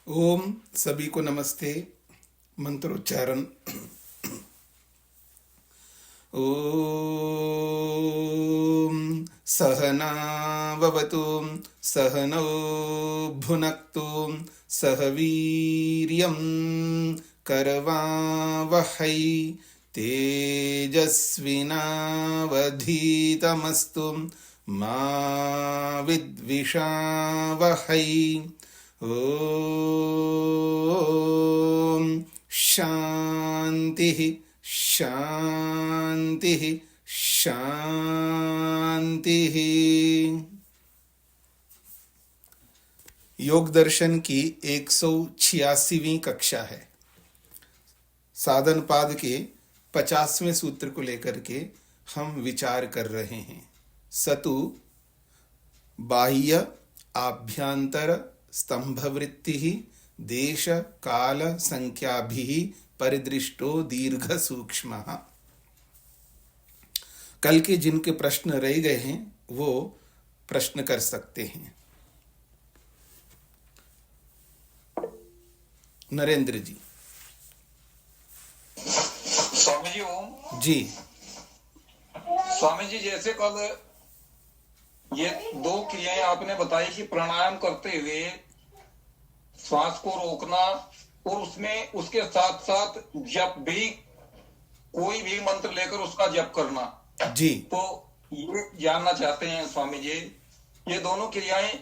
ओम सभी को नमस्ते। मंत्रोच्चारण। ओम सहनाववतु सहनौ भुनक्तु सह वीर्यं करवावहै तेजस्विनावधीतमस्तु मा विद्विषावहै। ओम शांति शांति शांति। योग दर्शन की 186वीं कक्षा है। साधन पाद के 50वें सूत्र को लेकर के हम विचार कर रहे हैं। सतु बाह्य आभ्यंतर स्तंभवृत्ति देश काल संख्याभिः परिदृष्टो दीर्घ सूक्ष्म। कल के जिनके प्रश्न रह गए हैं वो प्रश्न कर सकते हैं। नरेंद्र जी। स्वामी जी ओम जी। स्वामी जी, जैसे कल ये दो क्रियाएं आपने बताई कि प्राणायाम करते हुए श्वास को रोकना और उसमें उसके साथ साथ जप भी, कोई भी मंत्र लेकर उसका जप करना जी। तो ये जानना चाहते हैं स्वामी जी, ये दोनों क्रियाएं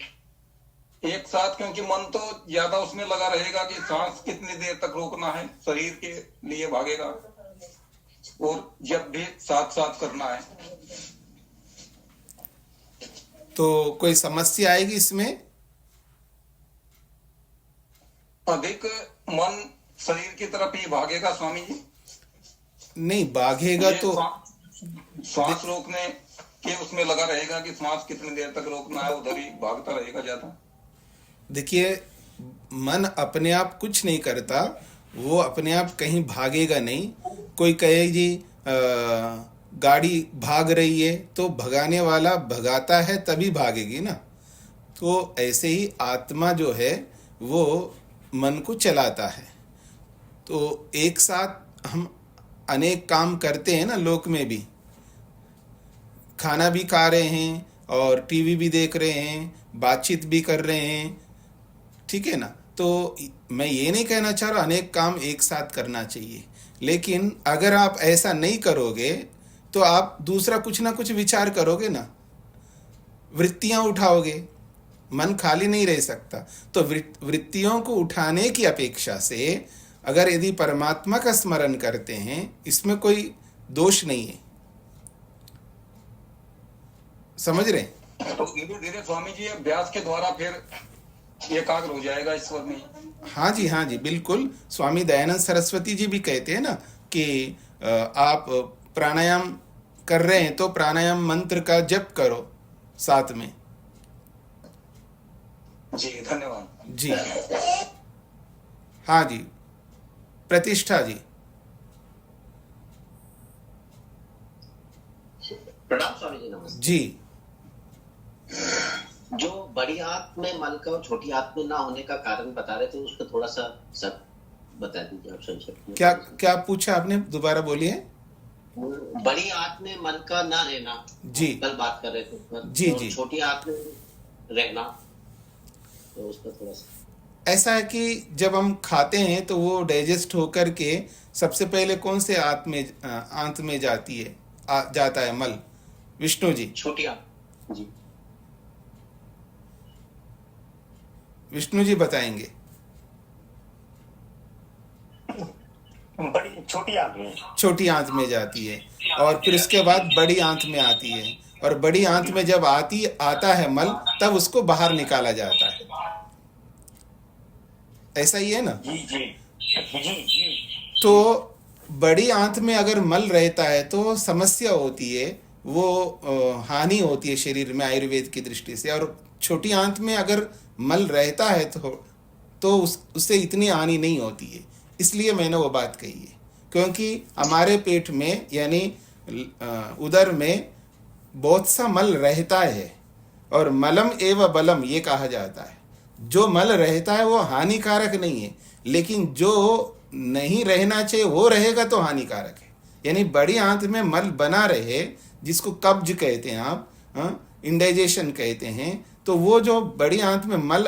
एक साथ, क्योंकि मन तो ज्यादा उसमें लगा रहेगा कि सांस कितनी देर तक रोकना है, शरीर के लिए भागेगा, और जप भी साथ साथ करना है, तो कोई समस्या आएगी इसमें? अधिक मन शरीर की तरफ ही भागेगा स्वामी जी। नहीं भागेगा तो श्वास रोकने के उसमें लगा रहेगा कि श्वास कितनी देर तक रोकना है, उधर ही भागता रहेगा ज्यादा। देखिए, मन अपने आप कुछ नहीं करता, वो अपने आप कहीं भागेगा नहीं। कोई कहे जी गाड़ी भाग रही है तो भगाने वाला भगाता है तभी भागेगी ना। तो ऐसे ही आत्मा जो है वो मन को चलाता है। तो एक साथ हम अनेक काम करते हैं ना। लोक में भी खाना भी खा रहे हैं और टीवी भी देख रहे हैं, बातचीत भी कर रहे हैं, ठीक है ना। तो मैं ये नहीं कहना चाह रहा अनेक काम एक साथ करना चाहिए, लेकिन अगर आप ऐसा नहीं करोगे तो आप दूसरा कुछ ना कुछ विचार करोगे ना, वृत्तियां उठाओगे, मन खाली नहीं रह सकता। तो वृत्तियों को उठाने की अपेक्षा से अगर यदि परमात्मा का स्मरण करते हैं, इसमें कोई दोष नहीं है। समझ रहे? तो धीरे धीरे स्वामी जी अभ्यास के द्वारा फिर एकाग्र हो जाएगा ईश्वर में। हाँ जी, हाँ जी, बिल्कुल। स्वामी दयानंद सरस्वती जी भी कहते हैं ना कि आप प्राणायाम कर रहे हैं तो प्राणायाम मंत्र का जप करो साथ में। जी धन्यवाद जी। हाँ जी, प्रतिष्ठा जी। प्रणाम स्वामी जी, नमस्ते जी। जो बड़ी आंत में मल का और छोटी आंत में ना होने का कारण बता रहे थे, उसको थोड़ा सा सब बता दीजिए आप संक्षेप में। क्या पूछा आपने? दोबारा बोलिए। बड़ी आंत में मल का ना रहना, जी, कल बात कर रहे थे पर, जी और जी। छोटी आंत में रहना, तो उसका थोड़ा सा। ऐसा है कि जब हम खाते हैं तो वो डाइजेस्ट होकर के सबसे पहले कौन से आंत में जाती है, जाता है मल? विष्णु जी। छोटी आंत जी। विष्णु जी बताएंगे। बड़ी छोटी आंत में, छोटी आंत में जाती है और फिर उसके बाद बड़ी आंत में आती है, और बड़ी आंत में जब आता है मल, तब उसको बाहर निकाला जाता है। ऐसा ही है ना? जी जी जी जी। तो बड़ी आंत में अगर मल रहता है तो समस्या होती है, वो हानि होती है शरीर में आयुर्वेद की दृष्टि से। और छोटी आंत में अगर मल रहता है तो उससे इतनी हानि नहीं होती है। इसलिए मैंने वो बात कही है, क्योंकि हमारे पेट में यानी उदर में बहुत सा मल रहता है, और मलम एव बलम ये कहा जाता है। जो मल रहता है वो हानिकारक नहीं है, लेकिन जो नहीं रहना चाहिए वो रहेगा तो हानिकारक है। यानी बड़ी आंत में मल बना रहे, जिसको कब्ज कहते हैं आप, इंडाइजेशन कहते हैं, तो वो जो बड़ी आंत में मल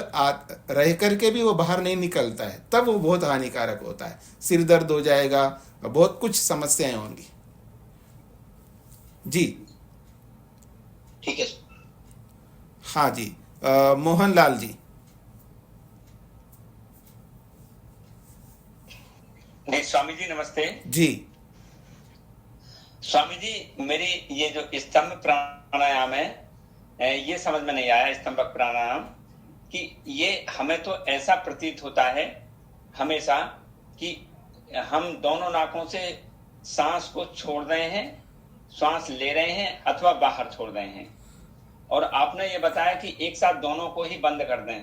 रह करके भी वो बाहर नहीं निकलता है, तब वो बहुत हानिकारक होता है। सिर दर्द हो जाएगा, बहुत कुछ समस्याएं होंगी। जी ठीक है। हाँ जी, मोहन लाल जी। जी स्वामी जी नमस्ते। जी स्वामी जी मेरी ये जो स्तंभ प्राणायाम है, ये समझ में नहीं आया स्तंभक प्राणायाम कि ये हमें तो ऐसा प्रतीत होता है हमेशा कि हम दोनों नाकों से सांस को छोड़ रहे हैं, श्वास ले रहे हैं अथवा बाहर छोड़ रहे हैं, और आपने ये बताया कि एक साथ दोनों को ही बंद कर दें,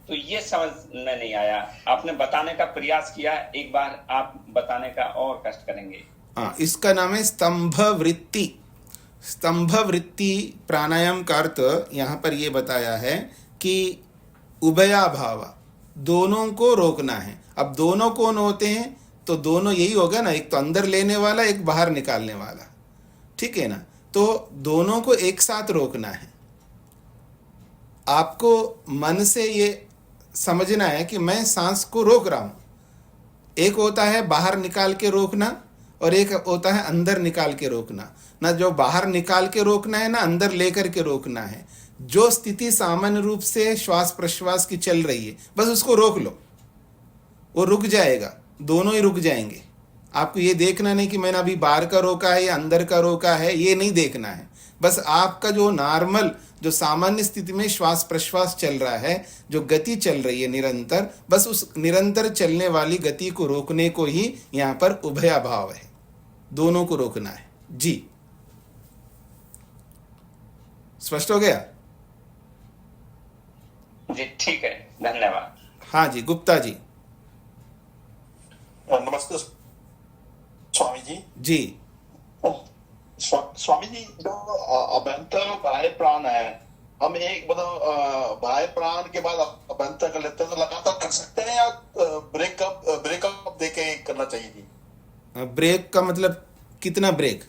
तो ये समझ में नहीं आया। आपने बताने का प्रयास किया, एक बार आप बताने का और कष्ट करेंगे। हाँ, इसका नाम है स्तंभ वृत्ति। स्तंभ वृत्ति प्राणायाम का अर्थ यहाँ पर ये बताया है कि उभयाभाव, दोनों को रोकना है। अब दोनों कौन होते हैं? तो दोनों यही होगा ना, एक तो अंदर लेने वाला, एक बाहर निकालने वाला, ठीक है ना। तो दोनों को एक साथ रोकना है। आपको मन से ये समझना है कि मैं सांस को रोक रहा हूँ। एक होता है बाहर निकाल के रोकना और एक होता है अंदर निकाल के रोकना। ना जो बाहर निकाल के रोकना है ना अंदर लेकर के रोकना है। जो स्थिति सामान्य रूप से श्वास प्रश्वास की चल रही है, बस उसको रोक लो, वो रुक जाएगा, दोनों ही रुक जाएंगे। आपको ये देखना नहीं कि मैंने अभी बाहर का रोका है या अंदर का रोका है, ये नहीं देखना है। बस आपका जो नॉर्मल, जो सामान्य स्थिति में श्वास प्रश्वास चल रहा है, जो गति चल रही है निरंतर, बस उस निरंतर चलने वाली गति को रोकने को ही यहाँ पर उभयाभाव है, दोनों को रोकना है। जी स्पष्ट हो गया? जी ठीक है, धन्यवाद। हाँ जी, गुप्ता जी। नमस्ते स्वामी जी। जी स्वामी जी, जो अभ्यंतर बाह्य प्राण है, हम एक मतलब बाह्य प्राण के बाद अभ्यंतर कर लेते हैं, तो लगातार कर सकते हैं या ब्रेकअप देके करना चाहिए जी? ब्रेक का मतलब कितना ब्रेक?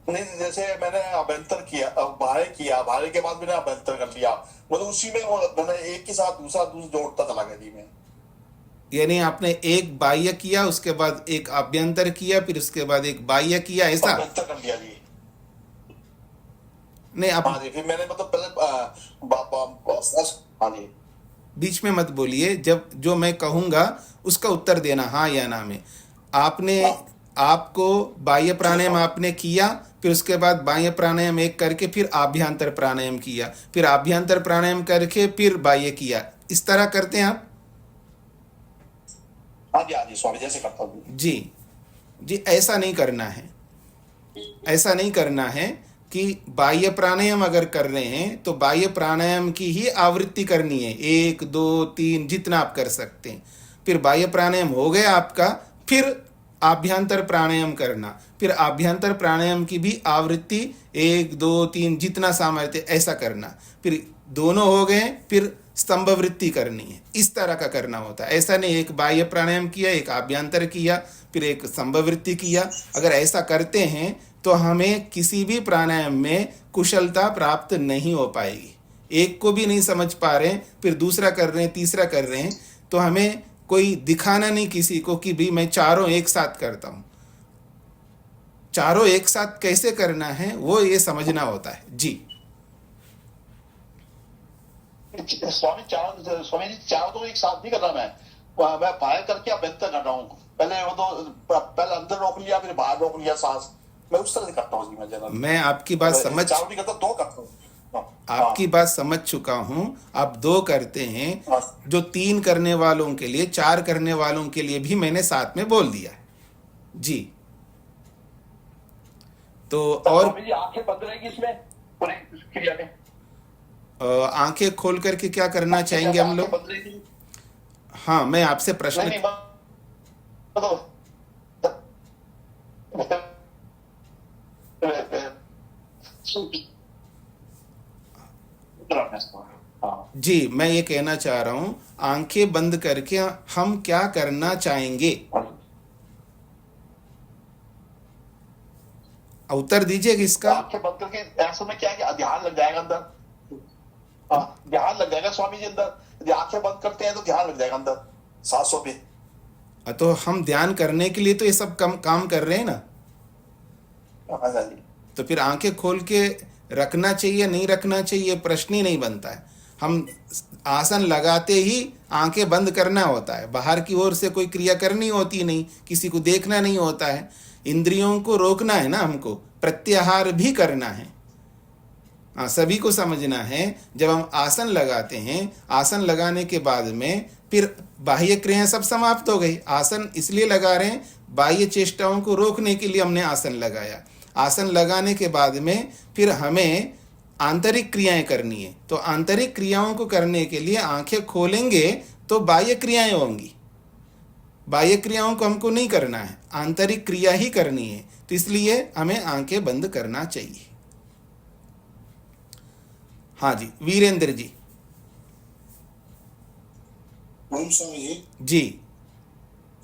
नहीं, जैसे मैंने अभ्यंतर किया, बाह्य के बाद मैंने अभ्यंतर कर लिया, मतलब उसी में मैंने एक के साथ दूसरा जोड़ता चला गया जी मैं। यानी आपने एक बाह्य किया, उसके बाद एक आभ्यंतर किया, फिर उसके बाद एक बाह्य किया, ऐसा? अभ्यंतर कर लिया जी। नहीं, आप हाँ जी, फिर मैंने मतलब हाँ जी, बीच में मत बोलिए, जब जो मैं कहूंगा उसका उत्तर देना हाँ या ना में। आपने आपको बाह्य प्राणायाम आपने किया, फिर उसके बाद बाह्य प्राणायाम एक करके फिर आभ्यंतर प्राणायाम किया, फिर आभ्यंतर प्राणायाम करके फिर बाह्य किया, इस तरह करते हैं आप? हाँ जी स्वामी, जैसे करता हूँ जी जी, ऐसा नहीं करना है। ऐसा नहीं करना है कि बाह्य प्राणायाम अगर कर रहे हैं तो बाह्य प्राणायाम की ही आवृत्ति करनी है, 1 2 3 जितना आप कर सकते हैं। फिर बाह्य प्राणायाम हो गया आपका, फिर आभ्यंतर प्राणायाम करना, फिर आभ्यंतर प्राणायाम की भी आवृत्ति 1 2 3 जितना सामर्थ्य ऐसा करना, फिर दोनों हो गए, फिर स्तंभ वृत्ति करनी है। इस तरह का करना होता है। ऐसा नहीं एक बाह्य प्राणायाम किया, एक आभ्यंतर किया, फिर एक स्तंभ वृत्ति किया। अगर ऐसा करते हैं तो हमें किसी भी प्राणायाम में कुशलता प्राप्त नहीं हो पाएगी। एक को भी नहीं समझ पा रहे हैं, फिर दूसरा कर रहे हैं, तीसरा कर रहे हैं, तो हमें कोई दिखाना नहीं किसी को कि भी मैं चारों एक साथ करता हूं। चारों एक साथ कैसे करना है वो ये समझना होता है। जी स्वामी जी, चारों तो एक साथ नहीं कर रहा मैं बाहर करके अभ्यंतर कर रहा हूँ। पहले अंदर रोक लिया, फिर बाहर रोक लिया सांस, मैं उस तरह से करता हूँ जी। मैं आपकी बात समझ, चारों नहीं करता, 2 करता हूँ। आपकी बात समझ चुका हूं। आप 2 करते हैं, जो 3 करने वालों के लिए, 4 करने वालों के लिए भी मैंने साथ में बोल दिया है। जी तो और आंखें बंद रहेगी इसमें पूरी क्रिया में? आंखें खोल करके क्या करना चाहेंगे हम लोग? हाँ, मैं आपसे प्रश्न, करना है इसको। हाँ जी, मैं ये कहना चाह रहा हूं, आंखें बंद करके हम क्या करना चाहेंगे, उत्तर दीजिए इसका। आंखें बंद करके ऐसे में क्या है कि ध्यान लग जाएगा अंदर। ध्यान लग जाएगा स्वामी जी अंदर। यदि आंखें बंद करते हैं तो ध्यान लग जाएगा अंदर सांसों पे। तो हम ध्यान करने के लिए तो ये सब काम कर रहे हैं ना, हाँ जी। तो फिर आंखें खोल के रखना चाहिए नहीं रखना चाहिए प्रश्न ही नहीं बनता है। हम आसन लगाते ही आंखें बंद करना होता है, बाहर की ओर से कोई क्रिया करनी होती नहीं, किसी को देखना नहीं होता है, इंद्रियों को रोकना है ना, हमको प्रत्याहार भी करना है। हाँ, सभी को समझना है, जब हम आसन लगाते हैं, आसन लगाने के बाद में फिर बाह्य क्रियाएं सब समाप्त हो गई। आसन इसलिए लगा रहे हैं, बाह्य चेष्टाओं को रोकने के लिए हमने आसन लगाया। आसन लगाने के बाद में फिर हमें आंतरिक क्रियाएं करनी है, तो आंतरिक क्रियाओं को करने के लिए आंखें खोलेंगे तो बाह्य क्रियाएं होंगी। बाह्य क्रियाओं को हमको नहीं करना है, आंतरिक क्रिया ही करनी है, तो इसलिए हमें आंखें बंद करना चाहिए। हाँ जी, वीरेंद्र जी। ओम स्वामी जी। जी,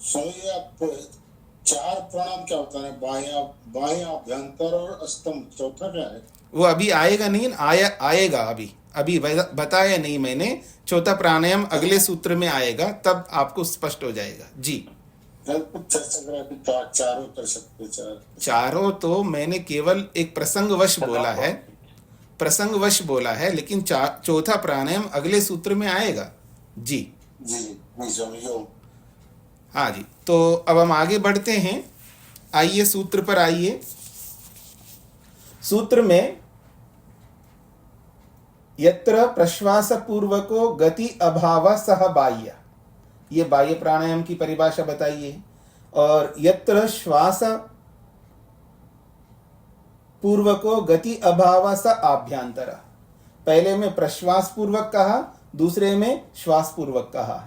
स्वामी जी, आप चार प्रणाम क्या होता है? बाह्य, अभ्यंतर और स्तंभ, चौथा क्या है? वो अभी आएगा नहीं, आएगा अभी अभी बताया नहीं मैंने। चौथा प्राणायाम अगले सूत्र में आएगा, तब आपको स्पष्ट हो जाएगा। जी, कुछ चर्चा करें, चारों कर सकते? चारों तो मैंने केवल एक प्रसंगवश बोला है, प्रसंगवश बोला है, लेकिन चौथा प्राणायाम अगले सूत्र में आएगा। जी जी जी स्वामी जी। हाँ जी, तो अब हम आगे बढ़ते हैं। आइए सूत्र पर आइए। सूत्र में यत्र प्रश्वास पूर्वको गति अभाव सह बाह्य, ये बाह्य प्राणायाम की परिभाषा बताइए। और यत्र श्वास पूर्वको गति अभाव स आभ्यंतर, पहले में प्रश्वास पूर्वक कहा, दूसरे में श्वास पूर्वक कहा।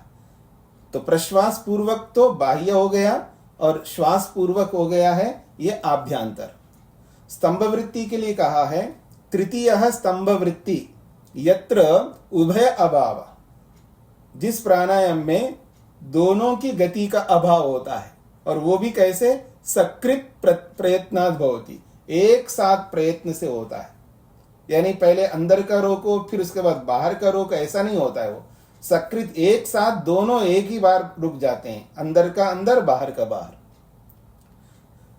तो प्रश्वास पूर्वक तो बाह्य हो गया और श्वास पूर्वक हो गया है ये आभ्यंतर। स्तंभ वृत्ति के लिए कहा है तृतीय स्तंभ वृत्ति यत्र उभय अभाव, जिस प्राणायाम में दोनों की गति का अभाव होता है, और वो भी कैसे? सकृत प्रयत्नात् भवति, एक साथ प्रयत्न से होता है। यानी पहले अंदर का रोको फिर उसके बाद बाहर का रोको, ऐसा नहीं होता है। वो सकृत एक साथ दोनों एक ही बार रुक जाते हैं, अंदर का अंदर बाहर का बाहर।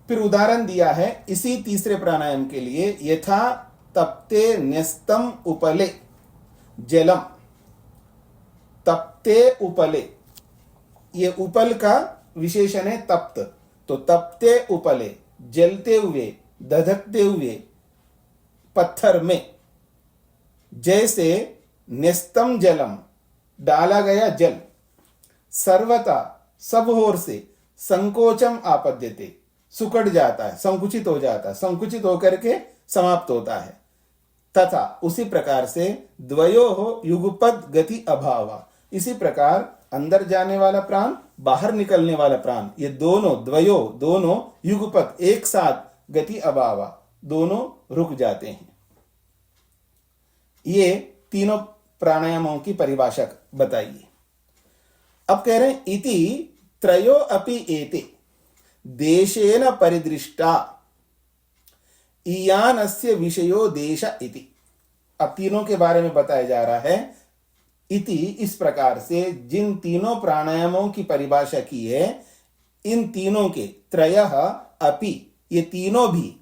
फिर उदाहरण दिया है इसी तीसरे प्राणायाम के लिए, यथा तप्ते न्यस्तम उपले जलम, तप्ते उपले, ये उपल का विशेषण है तप्त। तो तप्ते उपले, जलते हुए, धधकते हुए पत्थर में, जैसे न्यस्तम जलम, डाला गया जल, सर्वथा सब ओर से संकोचम आपद्यते, सुकड़ जाता है, संकुचित हो जाता है, संकुचित होकर के समाप्त होता है। तथा उसी प्रकार से द्वयोः युगपद गति अभाव, इसी प्रकार अंदर जाने वाला प्राण, बाहर निकलने वाला प्राण, ये दोनों दोनों युगपद एक साथ गति अभाव, दोनों रुक जाते हैं। ये तीनों प्राणायामों की परिभाषा बताइए। अब कह रहे हैं इति त्रयो अपि एते देशेन परिदृष्टा इयानस्य विषयो देश इति। अब तीनों के बारे में बताया जा रहा है। इति इस प्रकार से जिन तीनों प्राणायामों की परिभाषा की है, इन तीनों के त्रयः अपि, ये तीनों भी,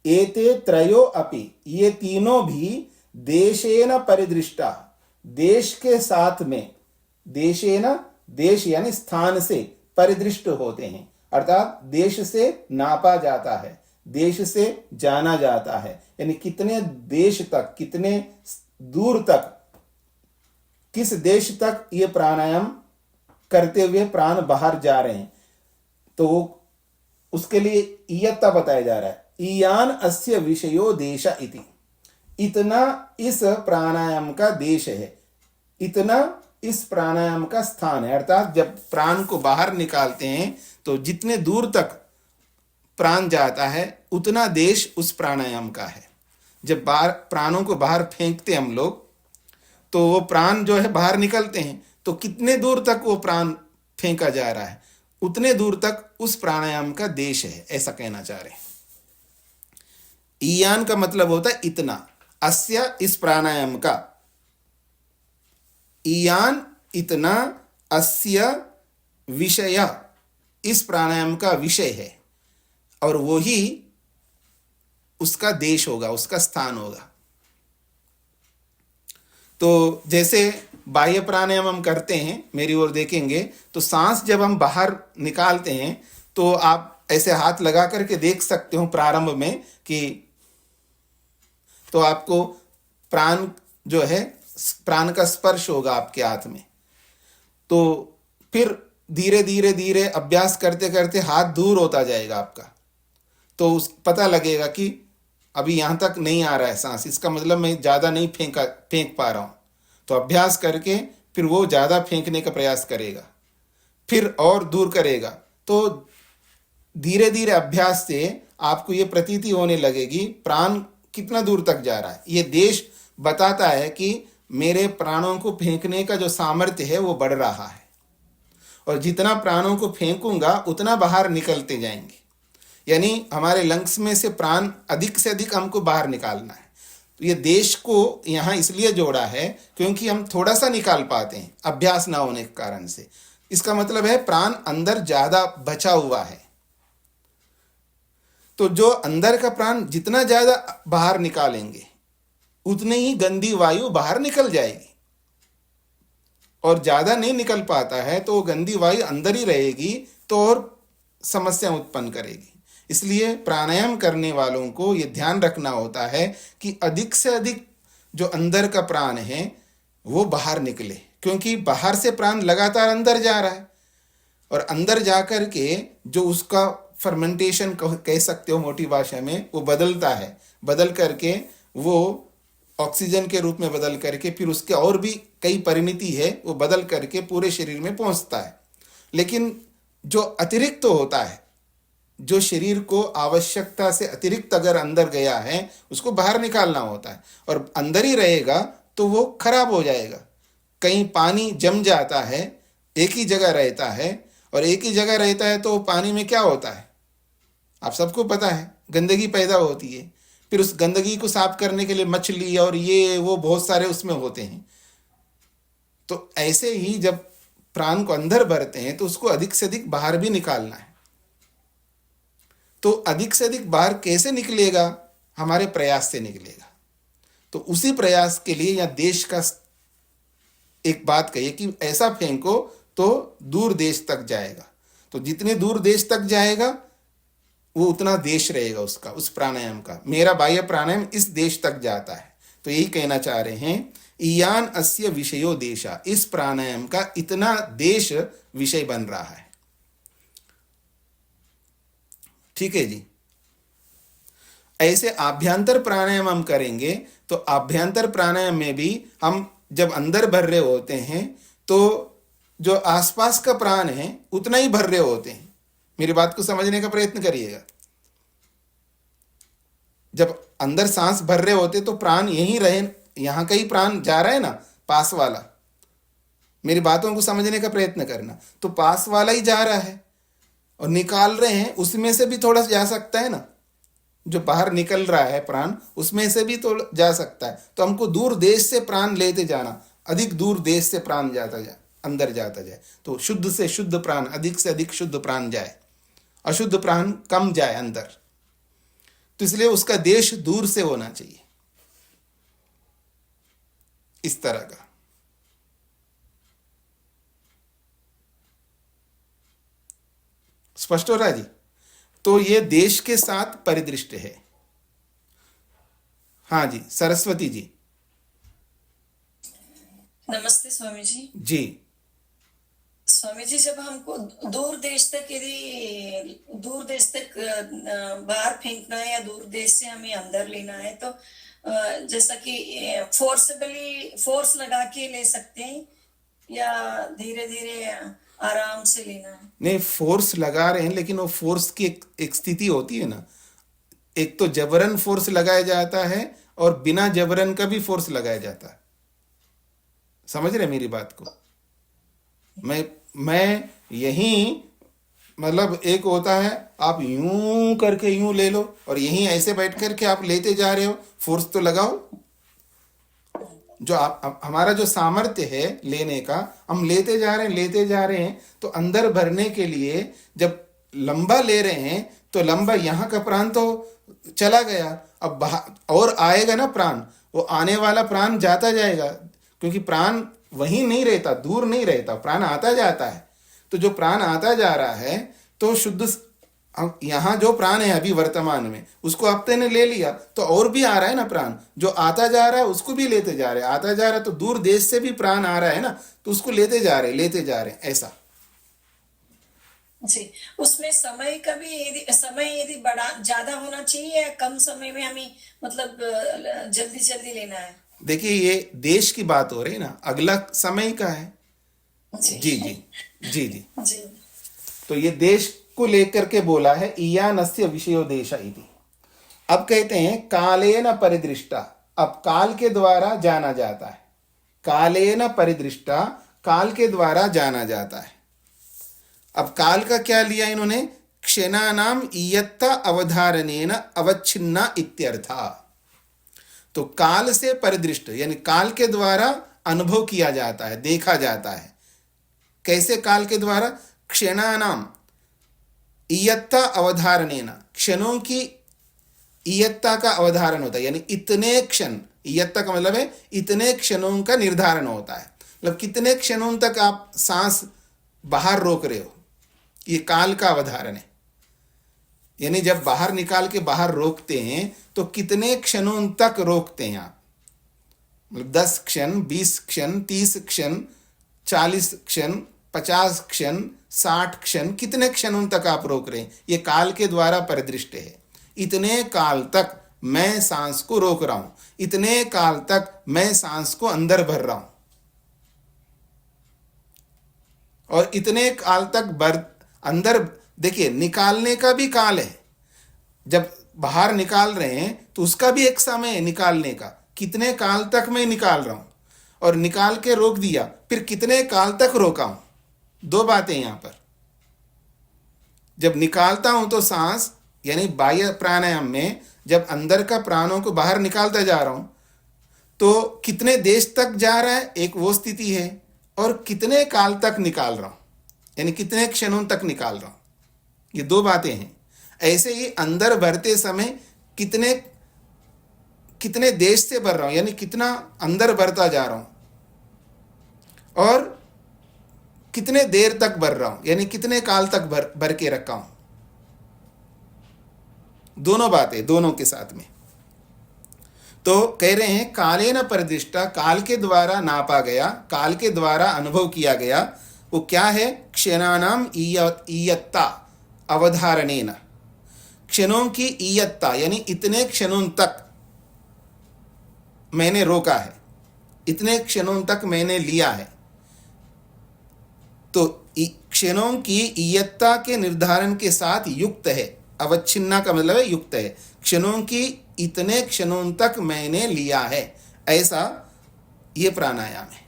एते त्रयो अपि, ये तीनों भी देशेन परिदृष्टा, देश के साथ में, देशेन, देश यानी स्थान से, परिदृष्ट होते हैं, अर्थात देश से नापा जाता है, देश से जाना जाता है। यानी कितने देश तक, कितने दूर तक, किस देश तक ये प्राणायाम करते हुए प्राण बाहर जा रहे हैं, तो उसके लिए इयत्ता बताया जा रहा है। इयान अस्य विषयो देश इति, इतना इस प्राणायाम का देश है, इतना इस प्राणायाम का स्थान है। अर्थात जब प्राण को बाहर निकालते हैं तो जितने दूर तक प्राण जाता है उतना देश उस प्राणायाम का है। जब प्राणों को बाहर फेंकते हम लोग, तो वो प्राण जो है बाहर निकलते हैं, तो कितने दूर तक वो प्राण फेंका जा रहा है, उतने दूर तक उस प्राणायाम का देश है, ऐसा कहना चाह रहे हैं। ईयान का मतलब होता है इतना, अस्य इस प्राणायाम का, ईयान इतना, अस्य विषय इस प्राणायाम का विषय है, और वो ही उसका देश होगा, उसका स्थान होगा। तो जैसे बाह्य प्राणायाम हम करते हैं, मेरी ओर देखेंगे तो सांस जब हम बाहर निकालते हैं तो आप ऐसे हाथ लगा करके देख सकते हो प्रारंभ में कि, तो आपको प्राण जो है, प्राण का स्पर्श होगा आपके हाथ में। तो फिर धीरे धीरे धीरे अभ्यास करते करते हाथ दूर होता जाएगा आपका, तो उस पता लगेगा कि अभी यहाँ तक नहीं आ रहा है सांस, इसका मतलब मैं ज़्यादा नहीं फेंक पा रहा हूँ। तो अभ्यास करके फिर वो ज़्यादा फेंकने का प्रयास करेगा, फिर और दूर करेगा। तो धीरे धीरे अभ्यास से आपको ये प्रतीति होने लगेगी प्राण कितना दूर तक जा रहा है। ये देश बताता है कि मेरे प्राणों को फेंकने का जो सामर्थ्य है वो बढ़ रहा है, और जितना प्राणों को फेंकूंगा उतना बाहर निकलते जाएंगे। यानी हमारे लंग्स में से प्राण अधिक से अधिक हमको बाहर निकालना है। तो ये देश को यहाँ इसलिए जोड़ा है क्योंकि हम थोड़ा सा निकाल पाते हैं अभ्यास ना होने के कारण से। इसका मतलब है प्राण अंदर ज़्यादा बचा हुआ है। तो जो अंदर का प्राण जितना ज़्यादा बाहर निकालेंगे उतनी ही गंदी वायु बाहर निकल जाएगी, और ज़्यादा नहीं निकल पाता है तो वो गंदी वायु अंदर ही रहेगी, तो और समस्या उत्पन्न करेगी। इसलिए प्राणायाम करने वालों को ये ध्यान रखना होता है कि अधिक से अधिक जो अंदर का प्राण है वो बाहर निकले, क्योंकि बाहर से प्राण लगातार अंदर जा रहा है, और अंदर जा कर के जो उसका फर्मेंटेशन कह सकते हो मोटी भाषा में, वो बदलता है, बदल करके वो ऑक्सीजन के रूप में बदल करके फिर उसके और भी कई परिणति है, वो बदल करके पूरे शरीर में पहुंचता है। लेकिन जो अतिरिक्त तो होता है, जो शरीर को आवश्यकता से अतिरिक्त अगर अंदर गया है उसको बाहर निकालना होता है, और अंदर ही रहेगा तो वो खराब हो जाएगा। कहीं पानी जम जाता है, एक ही जगह रहता है, और एक ही जगह रहता है तो पानी में क्या होता है आप सबको पता है, गंदगी पैदा होती है। फिर उस गंदगी को साफ करने के लिए मछली और ये वो बहुत सारे उसमें होते हैं। तो ऐसे ही जब प्राण को अंदर भरते हैं तो उसको अधिक से अधिक बाहर भी निकालना है। तो अधिक से अधिक बाहर कैसे निकलेगा? हमारे प्रयास से निकलेगा। तो उसी प्रयास के लिए या देश का एक बात कहिए कि ऐसा फेंको तो दूर देश तक जाएगा। तो जितने दूर देश तक जाएगा वो उतना देश रहेगा उसका, उस प्राणायाम का। मेरा बाह्य प्राणायाम इस देश तक जाता है। तो यही कहना चाह रहे हैं, ईयान अस्य विषयो देशा, इस प्राणायाम का इतना देश विषय बन रहा है। ठीक है जी। ऐसे आभ्यंतर प्राणायाम हम करेंगे तो आभ्यंतर प्राणायाम में भी हम जब अंदर भर रहे होते हैं तो जो आसपास का प्राण है उतना ही भर रहे होते हैं। मेरी बात को समझने का प्रयत्न करिएगा। जब अंदर सांस भर रहे होते तो प्राण यहीं रहे, यहां का ही प्राण जा रहा है ना, पास वाला। मेरी बातों को समझने का प्रयत्न करना। तो पास वाला ही जा रहा है और निकाल रहे हैं, उसमें से भी थोड़ा जा सकता है ना, जो बाहर निकल रहा है प्राण उसमें से भी तो जा सकता है। तो हमको दूर देश से प्राण लेते जाना, अधिक दूर देश से प्राण जाता जाए, अंदर जाता जाए। तो शुद्ध से शुद्ध प्राण, अधिक से अधिक शुद्ध प्राण जाए, अशुद्ध प्राण कम जाए अंदर। तो इसलिए उसका देश दूर से होना चाहिए, इस तरह का। स्पष्ट हो रहा है जी? तो ये देश के साथ परिदृष्टि है। हाँ जी, सरस्वती जी। नमस्ते स्वामी जी। जी स्वामी जी, जब हमको दूर देश तक, यदि दूर देश तक बाहर फेंकना है या दूर देश से हमें अंदर लेना है, तो जैसा कि फोर्स लगा के ले सकते हैं या धीरे धीरे आराम से लेना है? नहीं, फोर्स लगा रहे हैं, लेकिन वो फोर्स की एक स्थिति होती है ना। एक तो जबरन फोर्स लगाया जाता है और बिना जबरन का भी फोर्स लगाया जाता है। समझ रहे मेरी बात को? मैं यही मतलब एक होता है आप यूं करके यूं ले लो, और यहीं ऐसे बैठ करके आप लेते जा रहे हो, फोर्स तो लगाओ। जो हमारा जो सामर्थ्य है लेने का, हम लेते जा रहे हैं, तो अंदर भरने के लिए जब लंबा ले रहे हैं तो लंबा यहाँ का प्राण तो चला गया, अब और आएगा ना प्राण, वो आने वाला प्राण जाता जाएगा, क्योंकि प्राण वहीं नहीं रहता, दूर नहीं रहता, प्राण आता जाता है। तो जो प्राण आता जा रहा है तो शुद्ध यहाँ जो प्राण है अभी वर्तमान में, उसको आपने ले लिया तो और भी आ रहा है ना प्राण, जो आता जा रहा है उसको भी लेते जा रहे हैं, आता जा रहा है तो दूर देश से भी प्राण आ रहा है ना, तो उसको लेते जा रहे हैं ऐसा। जी, उसमें समय का भी समय यदि बड़ा ज्यादा होना चाहिए या कम समय में हमें मतलब जल्दी जल्दी लेना है? देखिए ये देश की बात हो रही है ना, अगला समय का है। जी जी जी जी जी। जी तो ये देश को लेकर के बोला है ईयानस्य विषयो देश इति। अब कहते हैं कालेन परिदृष्टा, अब काल के द्वारा जाना जाता है, कालेन परिदृष्टा, काल के द्वारा जाना जाता है। अब काल का क्या लिया इन्होंने? क्षणानाम इयत्ता अवधारणेन अवच्छिन्ना इत्यर्था। तो काल से परिदृष्ट यानी काल के द्वारा अनुभव किया जाता है, देखा जाता है। कैसे काल के द्वारा? क्षणानाम इयत्ता अवधारणेन, क्षणों की इयत्ता का अवधारण होता है, यानी इतने क्षण, इयत्ता का मतलब है इतने क्षणों का निर्धारण होता है, मतलब कितने क्षणों तक आप सांस बाहर रोक रहे हो, ये काल का अवधारण है। यानी जब बाहर निकाल के बाहर रोकते हैं तो कितने क्षणों तक रोकते हैं आप, मतलब 10 क्षण, 20 क्षण, 30 क्षण, 40 क्षण, 50 क्षण, 60 क्षण, कितने क्षणों तक आप रोक रहे हैं, ये काल के द्वारा परिदृष्ट है। इतने काल तक मैं सांस को रोक रहा हूं, इतने काल तक मैं सांस को अंदर भर रहा हूं, और इतने काल तक अंदर। देखिए निकालने का भी काल है, जब बाहर निकाल रहे हैं तो उसका भी एक समय है निकालने का, कितने काल तक मैं निकाल रहा हूं, और निकाल के रोक दिया, फिर कितने काल तक रोका हूं। दो बातें यहां पर। जब निकालता हूं तो सांस यानी बाह्य प्राणायाम में जब अंदर का प्राणों को बाहर निकालता जा रहा हूं तो कितने देश तक जा रहा है, एक वो स्थिति है, और कितने काल तक निकाल रहा हूं यानी कितने क्षणों तक निकाल रहा हूं, ये दो बातें हैं। ऐसे ही अंदर भरते समय कितने कितने देश से भर रहा हूं यानी कितना अंदर भरता जा रहा हूं, और कितने देर तक भर रहा हूं यानी कितने काल तक भर के रखा हूं। दोनों बातें, दोनों के साथ में। तो कह रहे हैं कालेन परिदृष्टा, काल के द्वारा नापा गया, काल के द्वारा अनुभव किया गया, वो क्या है? क्षणानाम इयत्ता अवधारणेन, क्षणों की इयत्ता यानी इतने क्षणों तक मैंने रोका है, इतने क्षणों तक मैंने लिया है। तो क्षणों की इयत्ता के निर्धारण के साथ युक्त है, अवच्छिन्ना का मतलब है युक्त है, क्षणों की इतने क्षणों तक मैंने लिया है, ऐसा ये प्राणायाम है।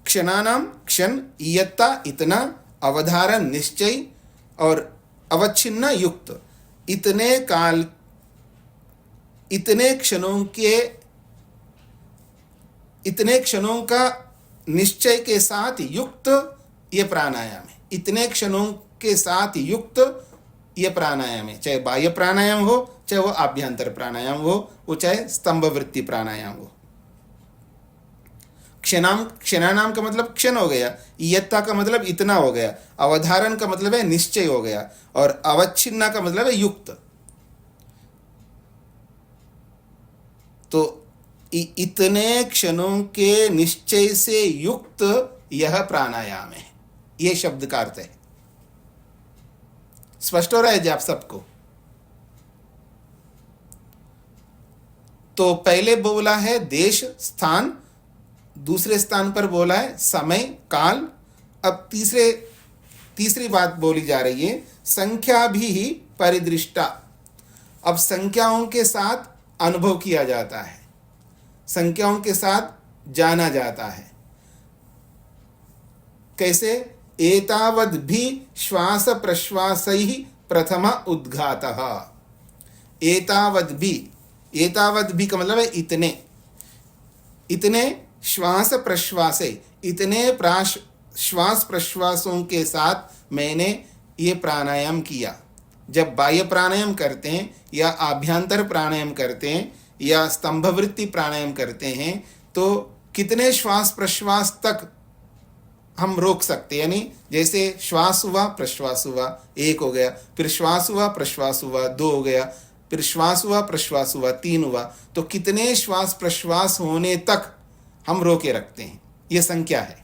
क्षणानाम क्षण, इयत्ता इतना, अवधारण निश्चय, और अवच्छिन्न युक्त, इतने काल, इतने क्षणों का निश्चय के साथ युक्त ये प्राणायाम है। इतने क्षणों के साथ युक्त ये प्राणायाम है, चाहे बाह्य प्राणायाम हो, चाहे वो आभ्यंतर प्राणायाम हो, वो चाहे स्तंभ वृत्ति प्राणायाम हो। क्षणानाम का मतलब क्षण हो गया, इयत्ता का मतलब इतना हो गया, अवधारण का मतलब है निश्चय हो गया, और अवच्छिन्ना का मतलब है युक्त। तो इतने क्षणों के निश्चय से युक्त यह प्राणायाम है, यह शब्द का अर्थ है। स्पष्ट हो रहा है जी आप सबको? तो पहले बोला है देश स्थान, दूसरे स्थान पर बोला है समय काल। अब तीसरी बात बोली जा रही है संख्या भी परिदृष्टा। अब संख्याओं के साथ अनुभव किया जाता है, संख्याओं के साथ जाना जाता है। कैसे? एतावद् भी श्वास प्रश्वासैः प्रथम उद्घातः। एतावद् भी का मतलब है इतने, इतने श्वास प्रश्वासे, इतने श्वास प्रश्वासों के साथ मैंने ये प्राणायाम किया। जब बाह्य प्राणायाम करते हैं या आभ्यंतर प्राणायाम करते हैं या स्तंभवृत्ति प्राणायाम करते हैं तो कितने श्वास प्रश्वास तक हम रोक सकते हैं। यानी जैसे श्वास हुआ प्रश्वास हुआ, एक हो गया, फिर श्वास हुआ प्रश्वास हुआ, दो हो गया, फिर श्वास हुआ प्रश्वास हुआ, तीन हुआ, तो कितने श्वास प्रश्वास होने तक हम रोके रखते हैं, ये संख्या है।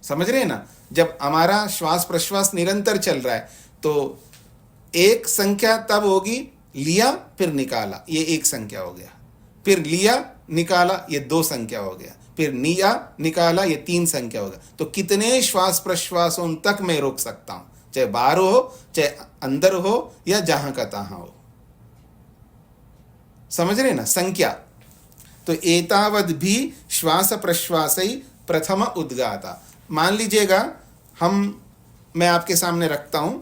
समझ रहे हैं ना? जब हमारा श्वास प्रश्वास निरंतर चल रहा है तो एक संख्या तब होगी लिया फिर निकाला, ये एक संख्या हो गया, फिर लिया निकाला ये दो संख्या हो गया, फिर लिया निकाला ये तीन संख्या हो गया। तो कितने श्वास प्रश्वासों तक मैं रोक सकता हूं, चाहे बाहर हो चाहे अंदर हो या जहां का तहां हो। समझ रहे ना? संख्या। तो एतावद् भी श्वास प्रश्वासै प्रथम उद्गाता। मान लीजिएगा मैं आपके सामने रखता हूं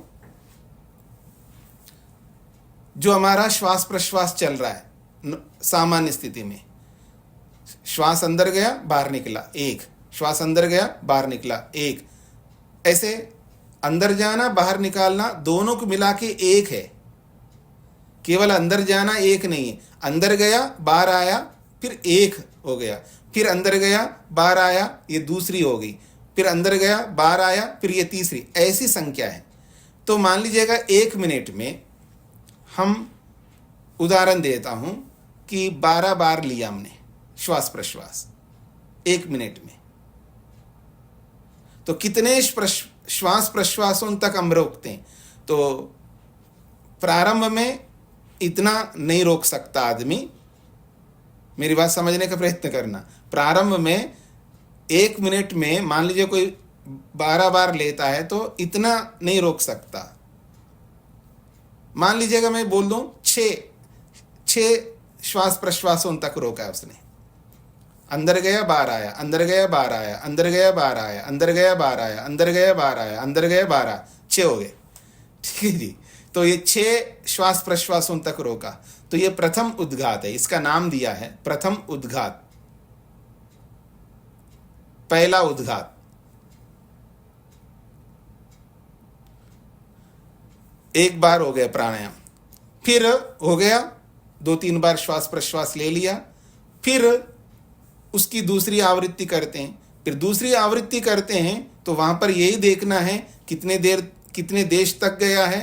जो हमारा श्वास प्रश्वास चल रहा है सामान्य स्थिति में। श्वास अंदर गया बाहर निकला, एक, श्वास अंदर गया बाहर निकला, एक, ऐसे अंदर जाना बाहर निकालना दोनों को मिला के एक है। केवल अंदर जाना एक नहीं है, अंदर गया बाहर आया फिर एक हो गया, फिर अंदर गया बाहर आया ये दूसरी हो गई, फिर अंदर गया बाहर आया फिर ये तीसरी, ऐसी संख्या है। तो मान लीजिएगा 1 मिनट में हम उदाहरण देता हूं कि 12 बार लिया हमने श्वास प्रश्वास 1 मिनट में, तो कितने श्वास प्रश्वासों तक हम रोकते हैं? तो प्रारंभ में इतना नहीं रोक सकता आदमी, मेरी बात समझने का प्रयत्न करना। प्रारंभ में 1 मिनट में मान लीजिए कोई 12 बार लेता है तो इतना नहीं रोक सकता। मान लीजिएगा मैं बोल दूं 6 श्वास प्रश्वासों तक रोका है उसने, अंदर गया बाहर आया, अंदर गया बाहर आया, अंदर गया बाहर आया, अंदर गया बाहर आया, अंदर गया बाहर आया, अंदर गया बाहर आया, 6 हो गए। ठीक है जी। तो ये 6 श्वास प्रश्वासों तक रोका, तो ये प्रथम उद्घात है, इसका नाम दिया है प्रथम उद्घात, पहला उद्घात। एक बार हो गया प्राणायाम, फिर हो गया 2-3 बार श्वास प्रश्वास ले लिया, फिर उसकी दूसरी आवृत्ति करते हैं, फिर दूसरी आवृत्ति करते हैं तो वहां पर यही देखना है कितने देश तक गया है,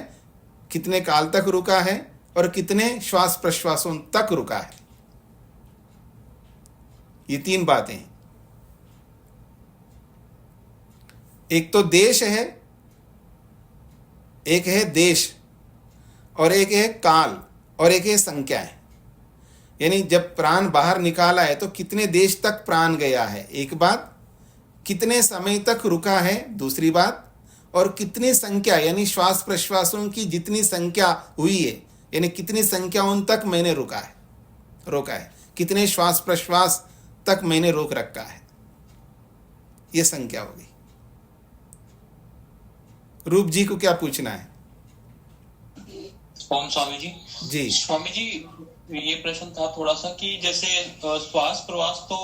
कितने काल तक रुका है और कितने श्वास प्रश्वासों तक रुका है। ये 3 बातें हैं। एक तो देश है, एक है देश और एक है काल और एक है संख्या है। यानी जब प्राण बाहर निकाला है तो कितने देश तक प्राण गया है, एक बात, कितने समय तक रुका है, दूसरी बात, और कितनी संख्या यानी श्वास प्रश्वासों की जितनी संख्या हुई है यानी कितनी संख्याओं तक मैंने रोका है, कितने श्वास प्रश्वास तक मैंने रोक रखा है, यह संख्या होगी। रूप जी को क्या पूछना है? ओम स्वामी जी। जी स्वामी जी, ये प्रश्न था थोड़ा सा कि जैसे श्वास प्रवास तो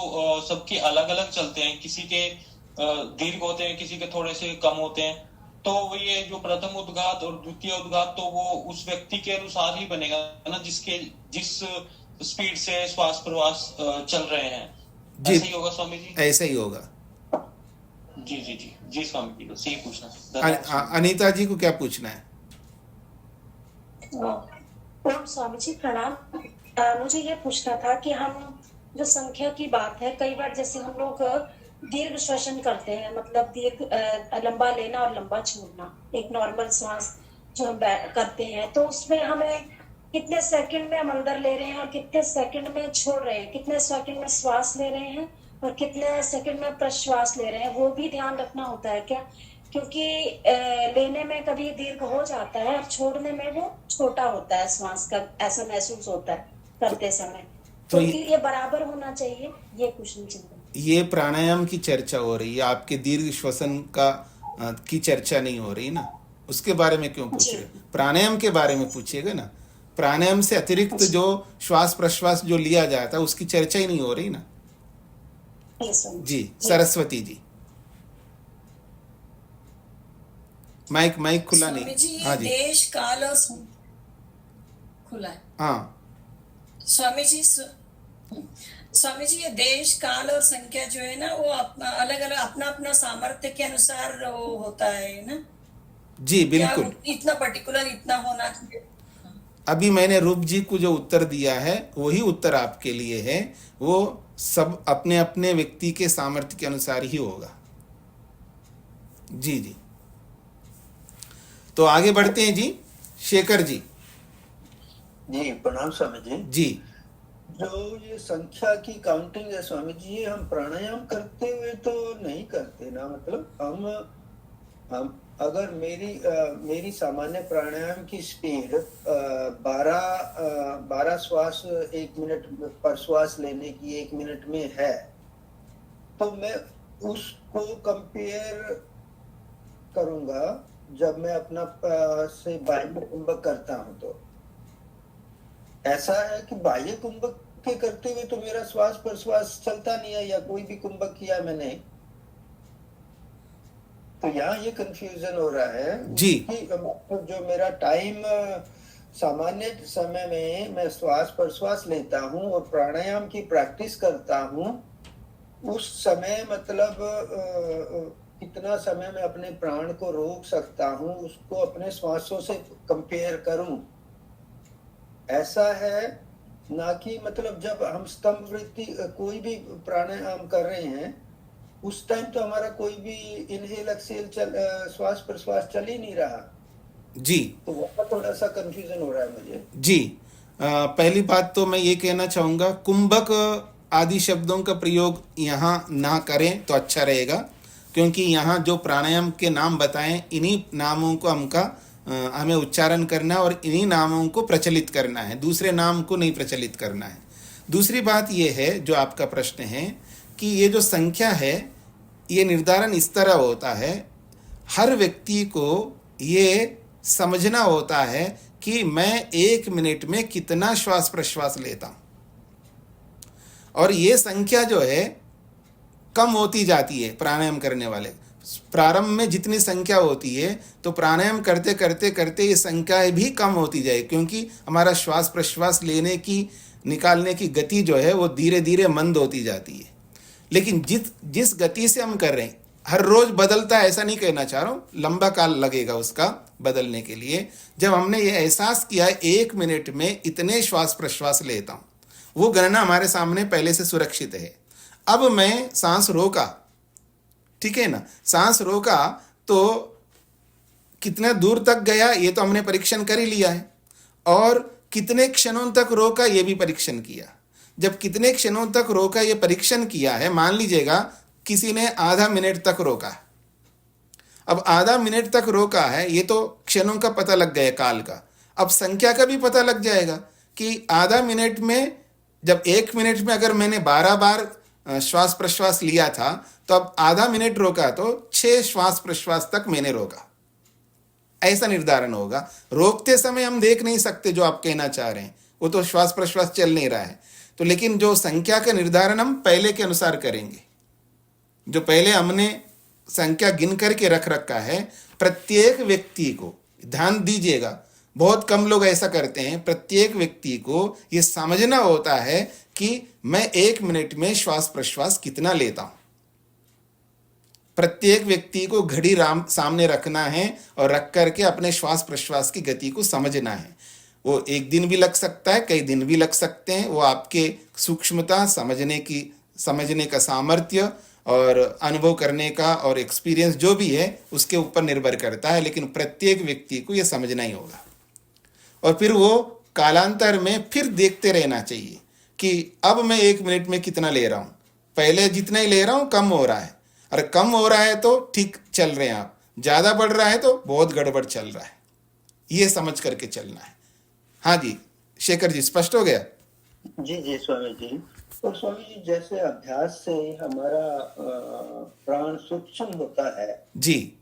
सबके अलग अलग चलते हैं, किसी के दीर्घ होते हैं, किसी के थोड़े से कम होते हैं, तो ये जो प्रथम उद्घात और द्वितीय उद्घात तो वो उस व्यक्ति के अनुसार ही बनेगा ना, जिस स्पीड से श्वास प्रवास चल रहे हैं, ऐसे ही होगा स्वामी जी? ऐसे ही होगा। जी जी जी जी स्वामी जी, बस यही पूछना। अनीता जी को क्या पूछना है? ओम स्वामी जी प्रणाम। मुझे ये पूछना था कि हम जो संख्या की बात है, कई बार जैसे हम लोग दीर्घ श्वसन करते हैं, मतलब दीर्घ लंबा लेना और लंबा छोड़ना, एक नॉर्मल श्वास जो हम करते हैं, तो उसमें हमें कितने सेकंड में हम अंदर ले रहे हैं और कितने सेकंड में छोड़ रहे हैं, कितने सेकंड में श्वास ले रहे हैं और कितने सेकंड में प्रश्वास ले रहे हैं, वो भी ध्यान रखना होता है क्या? क्योंकि लेने में कभी दीर्घ हो जाता है और छोड़ने में वो छोटा होता है श्वास का, ऐसा महसूस होता है करते समय। तो ये- फिर ये बराबर होना चाहिए, ये क्वेश्चन चिंता। ये प्राणायाम की चर्चा हो रही है, आपके दीर्घ श्वसन का की चर्चा नहीं हो रही ना, उसके बारे में क्यों पूछ रहे हो? प्राणायाम के बारे में पूछिएगा ना। प्राणायाम से अतिरिक्त जो श्वास प्रश्वास जो लिया जाता है उसकी चर्चा ही नहीं हो रही ना। जी सरस्वती जी, माइक खुला स्वामी नहीं। जी, हाँ जी, देश काल और खुला है। हाँ स्वामी जी स्वामी जी, ये देश काल और संख्या जो है ना, वो अपना अलग अलग अपना अपना सामर्थ्य के अनुसार वो होता है ना। जी बिल्कुल। क्या इतना पर्टिकुलर इतना होना चाहिए? अभी मैंने रूप जी को जो उत्तर दिया है वही उत्तर आपके लिए है। वो सब अपने अपने व्यक्ति के सामर्थ्य के अनुसार ही होगा। जी जी, तो आगे बढ़ते हैं जी। शेखर जी। जी प्रणाम स्वामी जी। जी जो ये संख्या की काउंटिंग है स्वामी जी, ये हम प्राणायाम करते हुए तो नहीं करते ना, मतलब हम अगर मेरी सामान्य प्राणायाम की स्पीड 12 श्वास 1 मिनट पर श्वास लेने की 1 मिनट में है, तो मैं उसको कंपेयर करूंगा जब मैं अपना से बाह्य कुंभक करता हूं। तो ऐसा है कि बाह्य कुंभक के करते हुए तो मेरा श्वास प्रश्वास चलता नहीं है, या कोई भी कुंभक किया मैंने, तो यहाँ ये कंफ्यूजन हो रहा है जी कि जो मेरा टाइम सामान्य समय में मैं श्वास प्रश्वास लेता हूँ और प्राणायाम की प्रैक्टिस करता हूँ, उस समय मतलब कितना समय मैं अपने प्राण को रोक सकता हूँ, उसको अपने श्वासों से कंपेयर करूं, ऐसा है ना कि मतलब जब हम स्तंभ वृत्ति कोई भी प्राणायाम कर रहे हैं उस टाइम तो हमारा कोई भी इनहेल एक्सहेल श्वास प्रश्वास चल ही नहीं रहा। जी, तो वहाँ थोड़ा सा कंफ्यूजन हो रहा है मुझे। जी पहली बात तो मैं ये कहना चाहूँगा, कुंभक आदि शब्दों का प्रयोग यहाँ ना करें तो अच्छा रहेगा, क्योंकि यहाँ जो प्राणायाम के नाम बताएं इन्हीं नामों को हमें उच्चारण करना है और इन्हीं नामों को प्रचलित करना है, दूसरे नाम को नहीं प्रचलित करना है। दूसरी बात ये है जो आपका प्रश्न है कि ये जो संख्या है ये निर्धारण इस तरह होता है, हर व्यक्ति को ये समझना होता है कि मैं 1 मिनट में कितना श्वास प्रश्वास लेता हूँ, और ये संख्या जो है कम होती जाती है प्राणायाम करने वाले। प्रारंभ में जितनी संख्या होती है तो प्राणायाम करते करते करते ये संख्या भी कम होती जाए, क्योंकि हमारा श्वास प्रश्वास लेने की निकालने की गति जो है वो धीरे धीरे मंद होती जाती है। लेकिन जिस गति से हम कर रहे हैं, हर रोज बदलता है ऐसा नहीं कहना चाह रहा हूँ, लंबा काल लगेगा उसका बदलने के लिए। जब हमने ये एहसास किया 1 मिनट में इतने श्वास प्रश्वास लेता हूँ, वो गणना हमारे सामने पहले से सुरक्षित है। अब मैं सांस रोका, ठीक है ना, सांस रोका तो कितने दूर तक गया ये तो हमने परीक्षण कर ही लिया है, और कितने क्षणों तक रोका ये भी परीक्षण किया। जब कितने क्षणों तक रोका ये परीक्षण किया है, मान लीजिएगा किसी ने आधा मिनट तक रोका, अब आधा मिनट तक रोका है, ये तो क्षणों का पता लग गया काल का। अब संख्या का भी पता लग जाएगा कि आधा मिनट में, जब 1 मिनट में अगर मैंने 12 बार श्वास प्रश्वास लिया था तो अब आधा मिनट रोका तो 6 श्वास प्रश्वास तक मैंने रोका, ऐसा निर्धारण होगा। रोकते समय हम देख नहीं सकते जो आप कहना चाह रहे हैं, वो तो श्वास प्रश्वास चल नहीं रहा है। तो लेकिन जो संख्या का निर्धारण हम पहले के अनुसार करेंगे, जो पहले हमने संख्या गिन करके रख रखा है, प्रत्येक व्यक्ति को ध्यान दीजिएगा, बहुत कम लोग ऐसा करते हैं। प्रत्येक व्यक्ति को ये समझना होता है कि मैं 1 मिनट में श्वास प्रश्वास कितना लेता हूं। प्रत्येक व्यक्ति को घड़ी सामने रखना है और रख करके अपने श्वास प्रश्वास की गति को समझना है। वो 1 दिन भी लग सकता है, कई दिन भी लग सकते हैं, वो आपके सूक्ष्मता, समझने का सामर्थ्य और अनुभव करने का और एक्सपीरियंस जो भी है उसके ऊपर निर्भर करता है। लेकिन प्रत्येक व्यक्ति को ये समझना ही होगा, और फिर वो कालांतर में फिर देखते रहना चाहिए कि अब मैं 1 मिनट में कितना ले रहा हूँ। पहले जितना ही ले रहा हूँ कम हो रहा है, और कम हो रहा है तो ठीक चल रहे हैं आप, ज़्यादा बढ़ रहा है तो बहुत गड़बड़ चल रहा है, ये समझ करके चलना है। हाँ जी शेखर जी, स्पष्ट हो गया? जी जी स्वामी जी। और स्वामी जी जैसे अभ्यास से हमारा प्राण सूक्ष्म होता है, जी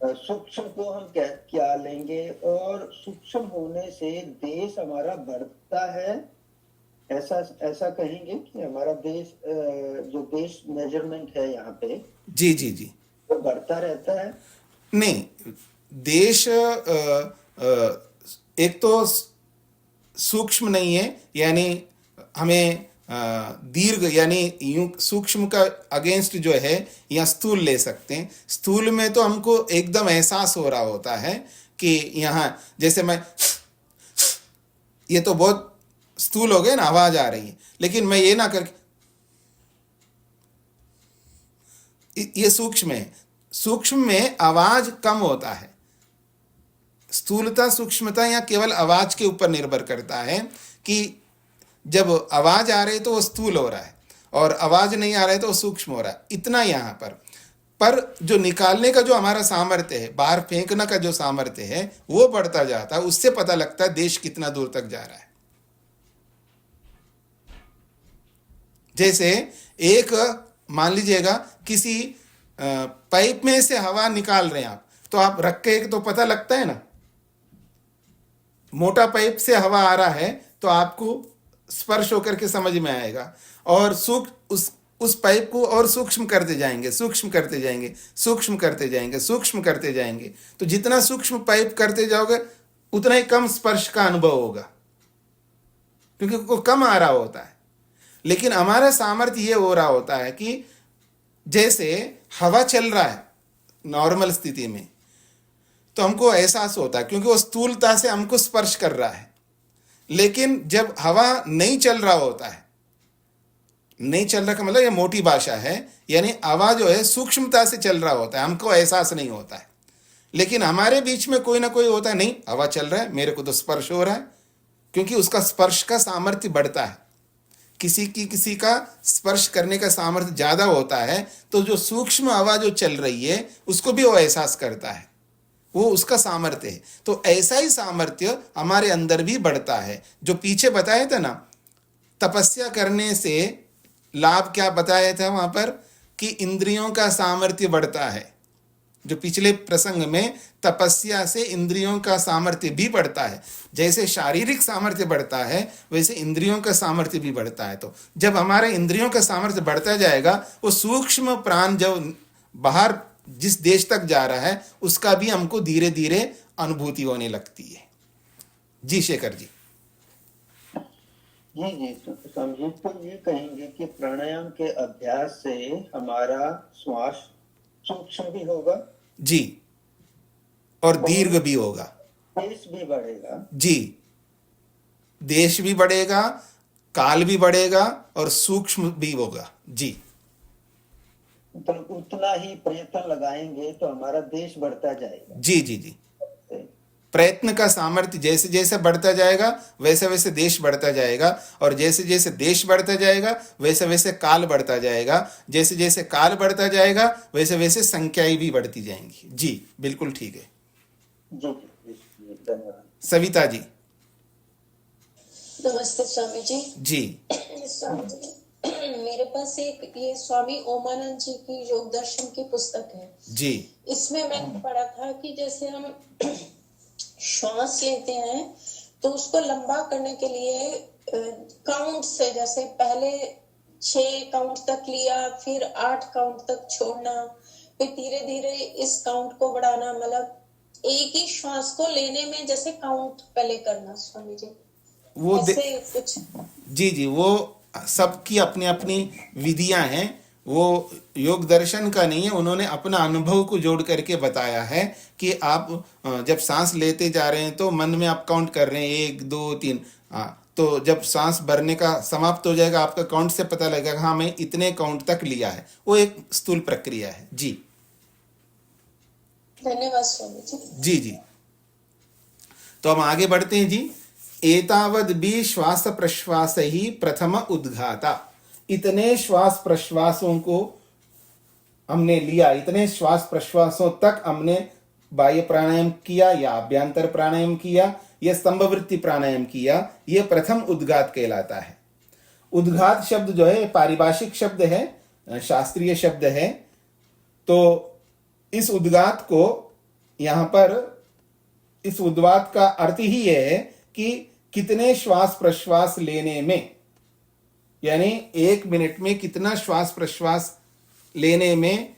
सूक्ष्म को हम क्या लेंगे, और सूक्ष्म होने से देश हमारा बढ़ता है, ऐसा ऐसा कहेंगे कि हमारा देश जो देश मेजरमेंट है यहाँ पे जी जी जी वो बढ़ता रहता है? नहीं, देश एक तो सूक्ष्म नहीं है, यानी हमें दीर्घ यानी यूं सूक्ष्म का अगेंस्ट जो है या स्थूल ले सकते हैं। स्थूल में तो हमको एकदम एहसास हो रहा होता है कि यहाँ जैसे मैं, ये तो बहुत स्थूल हो गए ना, आवाज आ रही है, लेकिन मैं ये ना करके, ये सूक्ष्म है। सूक्ष्म में आवाज कम होता है। स्थूलता सूक्ष्मता या केवल आवाज के ऊपर निर्भर करता है कि जब आवाज आ रही है तो वो स्थूल हो रहा है, और आवाज नहीं आ रहा है तो वो सूक्ष्म हो रहा है, इतना यहाँ पर जो निकालने का जो हमारा सामर्थ्य है, बाहर फेंकने का जो सामर्थ्य है, वो बढ़ता जाता है। उससे पता लगता है देश कितना दूर तक जा रहा है। जैसे एक मान लीजिएगा किसी पाइप में से हवा निकाल रहे हैं आप, तो आप रख के तो पता लगता है ना, मोटा पाइप से हवा आ रहा है तो आपको स्पर्श होकर के समझ में आएगा, और उस पाइप को और सूक्ष्म करते जाएंगे, सूक्ष्म करते जाएंगे, सूक्ष्म करते जाएंगे, सूक्ष्म करते जाएंगे, तो जितना सूक्ष्म पाइप करते जाओगे उतना ही कम स्पर्श का अनुभव होगा, क्योंकि वो कम आ रहा होता है। लेकिन हमारा सामर्थ्य ये हो रहा होता है कि जैसे हवा चल रहा है नॉर्मल स्थिति में, तो हमको एहसास होता है, क्योंकि वो स्थूलता से हमको स्पर्श कर रहा है। लेकिन जब हवा नहीं चल रहा होता है, नहीं चल रहा का मतलब ये मोटी भाषा है, यानी आवाज जो है सूक्ष्मता से चल रहा होता है, हमको एहसास नहीं होता है। लेकिन हमारे बीच में कोई ना कोई होता है, नहीं हवा चल रहा है, मेरे को तो स्पर्श हो रहा है, क्योंकि उसका स्पर्श का सामर्थ्य बढ़ता है। किसी का स्पर्श करने का सामर्थ्य ज्यादा होता है, तो जो सूक्ष्म हवा जो चल रही है उसको भी वो एहसास करता है, वो उसका सामर्थ्य है। तो ऐसा ही सामर्थ्य हमारे अंदर भी बढ़ता है। जो पीछे बताया था ना, तपस्या करने से लाभ क्या बताया था वहां पर, कि इंद्रियों का सामर्थ्य बढ़ता है। जो पिछले प्रसंग में तपस्या से इंद्रियों का सामर्थ्य भी बढ़ता है, जैसे शारीरिक सामर्थ्य बढ़ता है वैसे इंद्रियों का सामर्थ्य भी बढ़ता है। तो जब हमारे इंद्रियों का सामर्थ्य बढ़ता जाएगा, वो सूक्ष्म प्राण जब बाहर जिस देश तक जा रहा है उसका भी हमको धीरे धीरे अनुभूति होने लगती है। जी शेखर जी। जी जी समझिए, तो ये कहेंगे कि प्राणायाम के अभ्यास से हमारा श्वास सूक्ष्म भी होगा जी, और दीर्घ भी होगा, देश भी बढ़ेगा। जी, देश भी बढ़ेगा, काल भी बढ़ेगा, और सूक्ष्म भी होगा। जी, तो उतना ही प्रयत्न लगाएंगे तो हमारा देश बढ़ता जाएगा। जी जी जी, प्रयत्न का सामर्थ्य जैसे जैसे बढ़ता जाएगा वैसे वैसे देश बढ़ता जाएगा, और जैसे जैसे देश बढ़ता जाएगा वैसे वैसे काल बढ़ता जाएगा, जैसे जैसे काल बढ़ता जाएगा वैसे वैसे संख्याएं भी बढ़ती जाएंगी। जी बिल्कुल ठीक है। जी जी धन्यवाद। सविता जी। नमस्ते स्वामी जी। जी स्वामी जी, मेरे पास एक ये स्वामी ओमानंद जी की योग दर्शन की पुस्तक है जी। इसमें मैंने पढ़ा था कि जैसे हम श्वास लेते हैं तो उसको लंबा करने के लिए काउंट से, जैसे पहले 6 काउंट तक लिया, फिर 8 काउंट तक छोड़ना, फिर धीरे धीरे इस काउंट को बढ़ाना, मतलब एक ही श्वास को लेने में जैसे काउंट पहले करना। स्वामी जी वो ऐसे कुछ। जी जी, वो सबकी अपनी अपनी विधियां हैं, वो योग दर्शन का नहीं है, उन्होंने अपना अनुभव को जोड़ करके बताया है कि आप जब सांस लेते जा रहे हैं तो मन में आप काउंट कर रहे हैं 1 2 3, तो जब सांस भरने का समाप्त हो जाएगा आपका काउंट से पता लगेगा हाँ मैं इतने काउंट तक लिया है। वो एक स्थूल प्रक्रिया है। जी धन्यवाद स्वामी जी। जी जी, तो हम आगे बढ़ते हैं जी। एतावद भी श्वास प्रश्वास ही प्रथम उद्घाता। इतने श्वास प्रश्वासों को हमने लिया, इतने श्वास प्रश्वासों तक हमने बाह्य प्राणायाम किया या अभ्यंतर प्राणायाम किया या स्तंभवृत्ति प्राणायाम किया, यह प्रथम उद्घात कहलाता है। उद्घात शब्द जो है पारिभाषिक शब्द है, शास्त्रीय शब्द है। तो इस उद्गात को यहां पर, इस उद्गात का अर्थ ही यह है कि कितने श्वास प्रश्वास लेने में, यानी 1 मिनट में कितना श्वास प्रश्वास लेने में,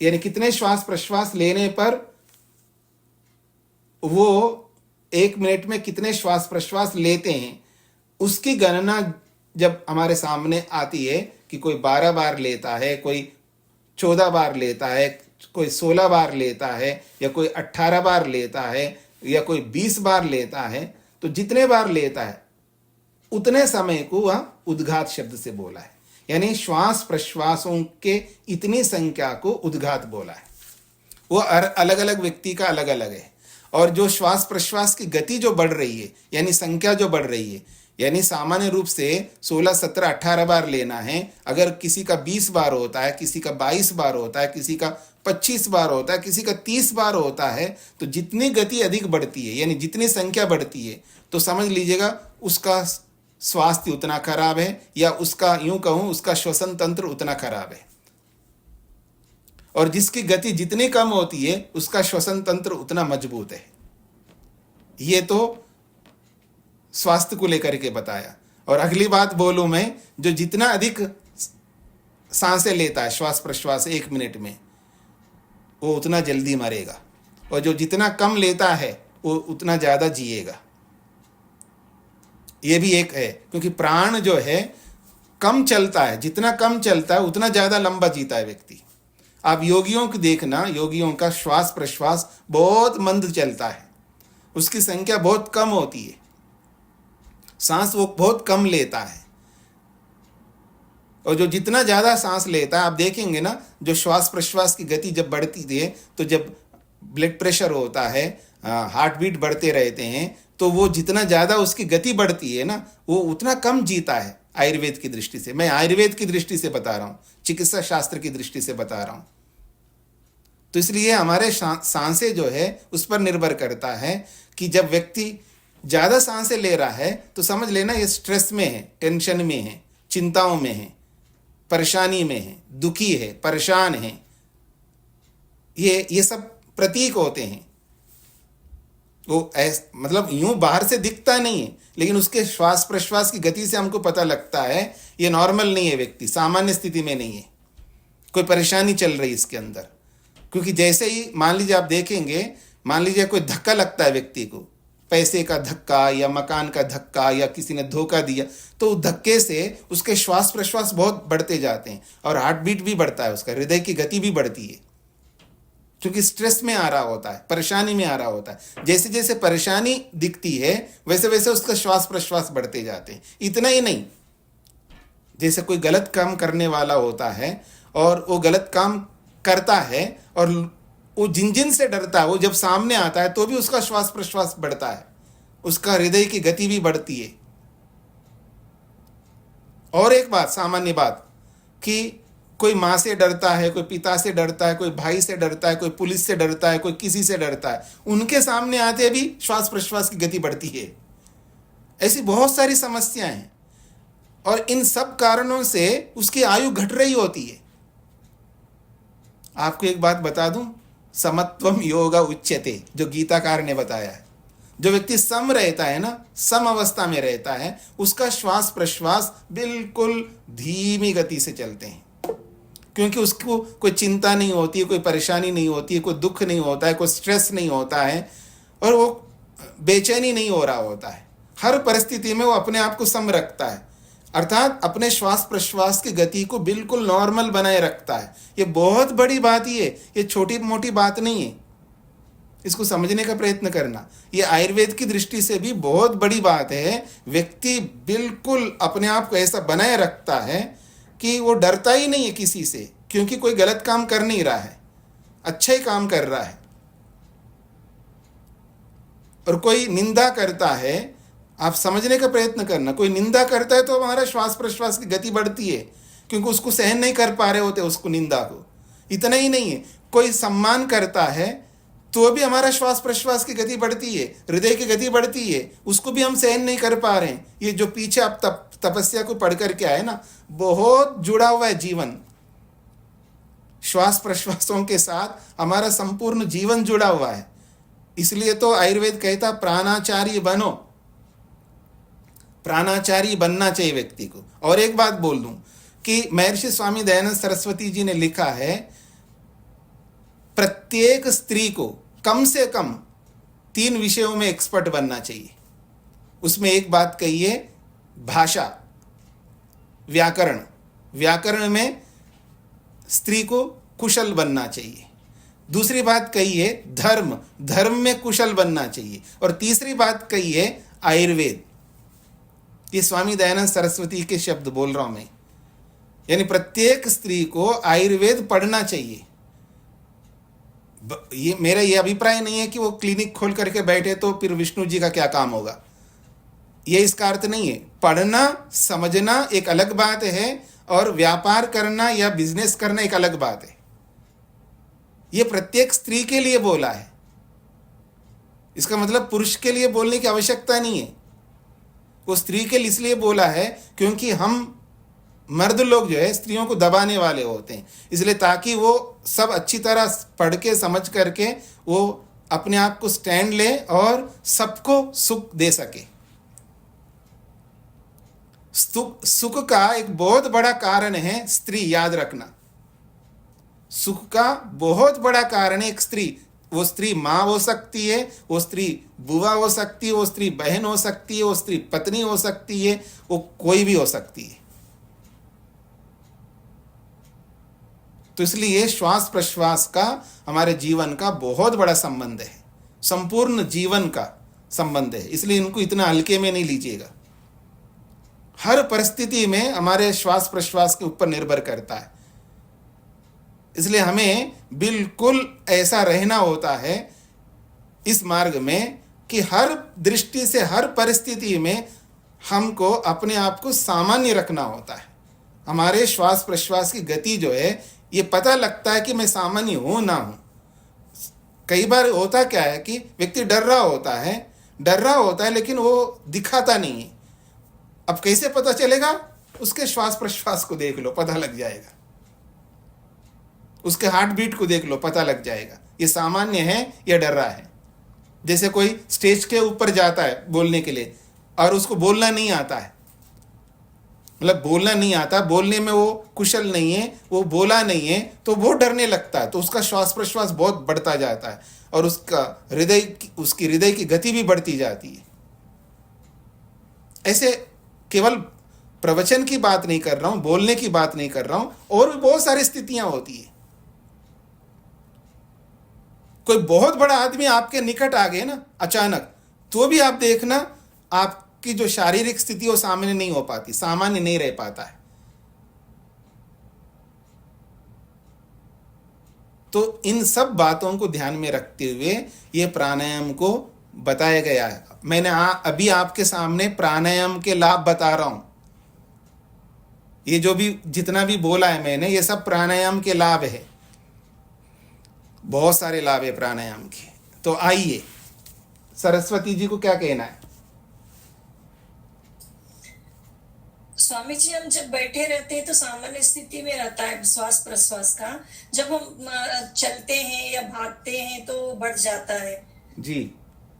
यानी कितने श्वास प्रश्वास लेने पर वो 1 मिनट में कितने श्वास प्रश्वास लेते हैं, उसकी गणना जब हमारे सामने आती है कि कोई 12 बार लेता है, कोई 14 बार लेता है, कोई 16 बार लेता है, या कोई 18 बार लेता है, या कोई 20 बार लेता है, तो जितने बार लेता है उतने समय को वह उद्घात शब्द से बोला है। यानी श्वास प्रश्वासों के इतनी संख्या को उद्घात बोला है। वो अलग अलग व्यक्ति का अलग अलग है। और जो श्वास प्रश्वास की गति जो बढ़ रही है, यानी संख्या जो बढ़ रही है, यानी सामान्य रूप से 16, 17, 18 बार लेना है। अगर किसी का 20 बार होता है, किसी का 22 बार होता है, किसी का 25 बार होता है, किसी का 30 बार होता है, तो जितनी गति अधिक बढ़ती है, यानी जितनी संख्या बढ़ती है, तो समझ लीजिएगा उसका स्वास्थ्य उतना खराब है, या उसका यूं कहूं उसका श्वसन तंत्र उतना खराब है। और जिसकी गति जितनी कम होती है उसका श्वसन तंत्र उतना मजबूत है। ये तो स्वास्थ्य को लेकर के बताया। और अगली बात बोलूं मैं, जो जितना अधिक सांसें लेता है श्वास प्रश्वास 1 मिनट में, वो उतना जल्दी मरेगा, और जो जितना कम लेता है वो उतना ज़्यादा जिएगा। ये भी एक है, क्योंकि प्राण जो है कम चलता है, जितना कम चलता है उतना ज़्यादा लंबा जीता है व्यक्ति। आप योगियों को देखना, योगियों का श्वास प्रश्वास बहुत मंद चलता है, उसकी संख्या बहुत कम होती है, सांस वो बहुत कम लेता है। और जो जितना ज़्यादा सांस लेता है, आप देखेंगे ना, जो श्वास प्रश्वास की गति जब बढ़ती है, तो जब ब्लड प्रेशर होता है, हार्ट बीट बढ़ते रहते हैं, तो वो जितना ज़्यादा उसकी गति बढ़ती है ना, वो उतना कम जीता है। आयुर्वेद की दृष्टि से, मैं आयुर्वेद की दृष्टि से बता रहा हूँ, चिकित्सा शास्त्र की दृष्टि से बता रहा हूँ। तो इसलिए हमारे सांसें जो है उस पर निर्भर करता है कि जब व्यक्ति ज़्यादा सांसें ले रहा है तो समझ लेना ये स्ट्रेस में है, टेंशन में है, चिंताओं में है, परेशानी में है, दुखी है, परेशान है। ये सब प्रतीक होते हैं। वो मतलब यूं बाहर से दिखता नहीं है, लेकिन उसके श्वास प्रश्वास की गति से हमको पता लगता है ये नॉर्मल नहीं है, व्यक्ति सामान्य स्थिति में नहीं है, कोई परेशानी चल रही है इसके अंदर। क्योंकि जैसे ही मान लीजिए आप देखेंगे, मान लीजिए कोई धक्का लगता है व्यक्ति को, पैसे का धक्का या मकान का धक्का या किसी ने धोखा दिया, तो उस धक्के से उसके श्वास प्रश्वास बहुत बढ़ते जाते हैं और हार्ट बीट भी बढ़ता है, उसका हृदय की गति भी बढ़ती है, क्योंकि स्ट्रेस में आ रहा होता है, परेशानी में आ रहा होता है। जैसे जैसे परेशानी दिखती है वैसे वैसे उसका श्वास प्रश्वास बढ़ते जाते हैं। इतना ही नहीं, जैसे कोई गलत काम करने वाला होता है और वो गलत काम करता है और वो जिन से डरता है, वो जब सामने आता है तो भी उसका श्वास प्रश्वास बढ़ता है, उसका हृदय की गति भी बढ़ती है। और एक बात, सामान्य बात, कि कोई माँ से डरता है, कोई पिता से डरता है, कोई भाई से डरता है, कोई पुलिस से डरता है, कोई किसी से डरता है, उनके सामने आते भी श्वास प्रश्वास की गति बढ़ती है। ऐसी बहुत सारी समस्याएं हैं और इन सब कारणों से उसकी आयु घट रही होती है। आपको एक बात बता दूं, समत्वम योगा उच्यते, जो गीताकार ने बताया है। जो व्यक्ति सम रहता है ना, सम अवस्था में रहता है, उसका श्वास प्रश्वास बिल्कुल धीमी गति से चलते हैं, क्योंकि उसको कोई चिंता नहीं होती है, कोई परेशानी नहीं होती है, कोई दुख नहीं होता है, कोई स्ट्रेस नहीं होता है, और वो बेचैनी नहीं हो रहा होता है। हर परिस्थिति में वो अपने आप को सम रखता है, अर्थात अपने श्वास प्रश्वास की गति को बिल्कुल नॉर्मल बनाए रखता है। ये बहुत बड़ी बात ही है, ये छोटी मोटी बात नहीं है। इसको समझने का प्रयत्न करना, ये आयुर्वेद की दृष्टि से भी बहुत बड़ी बात है। व्यक्ति बिल्कुल अपने आप को ऐसा बनाए रखता है कि वो डरता ही नहीं है किसी से, क्योंकि कोई गलत काम कर नहीं रहा है, अच्छा ही काम कर रहा है। और कोई निंदा करता है, आप समझने का प्रयत्न करना, कोई निंदा करता है तो हमारा श्वास प्रश्वास की गति बढ़ती है, क्योंकि उसको सहन नहीं कर पा रहे होते उसको, निंदा को। इतना ही नहीं है, कोई सम्मान करता है तो भी हमारा श्वास प्रश्वास की गति बढ़ती है, हृदय की गति बढ़ती है, उसको भी हम सहन नहीं कर पा रहे हैं। ये जो पीछे आप तपस्या को पढ़ करके आए ना, बहुत जुड़ा हुआ है जीवन, श्वास प्रश्वासों के साथ हमारा संपूर्ण जीवन जुड़ा हुआ है। इसलिए तो आयुर्वेद कहता प्राणाचार्य बनो, प्राणाचार्य बनना चाहिए व्यक्ति को। और एक बात बोल दूं कि महर्षि स्वामी दयानंद सरस्वती जी ने लिखा है, प्रत्येक स्त्री को कम से कम 3 विषयों में एक्सपर्ट बनना चाहिए। उसमें एक बात कही है, भाषा, व्याकरण, व्याकरण में स्त्री को कुशल बनना चाहिए। दूसरी बात कही है धर्म, धर्म में कुशल बनना चाहिए। और तीसरी बात कही है आयुर्वेद। ये स्वामी दयानंद सरस्वती के शब्द बोल रहा हूं मैं। यानी प्रत्येक स्त्री को आयुर्वेद पढ़ना चाहिए। ये मेरा ये अभिप्राय नहीं है कि वो क्लिनिक खोल करके बैठे तो फिर विष्णु जी का क्या काम होगा, ये इसका अर्थ नहीं है। पढ़ना समझना एक अलग बात है, और व्यापार करना या बिजनेस करना एक अलग बात है। ये प्रत्येक स्त्री के लिए बोला है। इसका मतलब पुरुष के लिए बोलने की आवश्यकता नहीं है। वो स्त्री के लिए इसलिए बोला है क्योंकि हम मर्द लोग जो है स्त्रियों को दबाने वाले होते हैं, इसलिए ताकि वो सब अच्छी तरह पढ़ के समझ करके वो अपने आप को स्टैंड ले और सबको सुख दे सके। सुख का एक बहुत बड़ा कारण है स्त्री, याद रखना। सुख का बहुत बड़ा कारण है एक स्त्री। वो स्त्री माँ हो सकती है, वो स्त्री बुआ हो सकती है, वो स्त्री बहन हो सकती है, वो स्त्री पत्नी हो सकती है, वो कोई भी हो सकती है। तो इसलिए श्वास प्रश्वास का हमारे जीवन का बहुत बड़ा संबंध है, संपूर्ण जीवन का संबंध है। इसलिए इनको इतना हल्के में नहीं लीजिएगा। हर परिस्थिति में हमारे श्वास प्रश्वास के ऊपर निर्भर करता है। इसलिए हमें बिल्कुल ऐसा रहना होता है इस मार्ग में कि हर दृष्टि से, हर परिस्थिति में हमको अपने आप को सामान्य रखना होता है। हमारे श्वास प्रश्वास की गति जो है, ये पता लगता है कि मैं सामान्य हूं ना हूं। कई बार होता क्या है कि व्यक्ति डर रहा होता है लेकिन वो दिखाता नहीं है। अब कैसे पता चलेगा? उसके श्वास प्रश्वास को देख लो, पता लग जाएगा। उसके हार्ट बीट को देख लो, पता लग जाएगा ये सामान्य है या डर रहा है। जैसे कोई स्टेज के ऊपर जाता है बोलने के लिए और उसको बोलना नहीं आता है, मतलब बोलना नहीं आता, बोलने में वो कुशल नहीं है, वो बोला नहीं है, तो वो डरने लगता है, तो उसका श्वास प्रश्वास बहुत बढ़ता जाता है और उसकी हृदय की गति भी बढ़ती जाती है। ऐसे केवल प्रवचन की बात नहीं कर रहा हूं, बोलने की बात नहीं कर रहा हूं, और भी बहुत सारी स्थितियां होती है। कोई बहुत बड़ा आदमी आपके निकट आ गए ना अचानक, तो भी आप देखना आपकी जो शारीरिक स्थिति वो सामान्य नहीं हो पाती, सामान्य नहीं रह पाता है। तो इन सब बातों को ध्यान में रखते हुए ये प्राणायाम को बताया गया है। मैंने अभी आपके सामने प्राणायाम के लाभ बता रहा हूं। ये जो भी जितना भी बोला है मैंने, ये सब प्राणायाम के लाभ है। बहुत सारे लाभ है प्राणायाम के। तो आइए, सरस्वती जी को क्या कहना है? स्वामी जी, हम जब बैठे रहते हैं तो सामान्य स्थिति में रहता है श्वास प्रश्वास का। जब हम चलते हैं या भागते हैं तो बढ़ जाता है जी।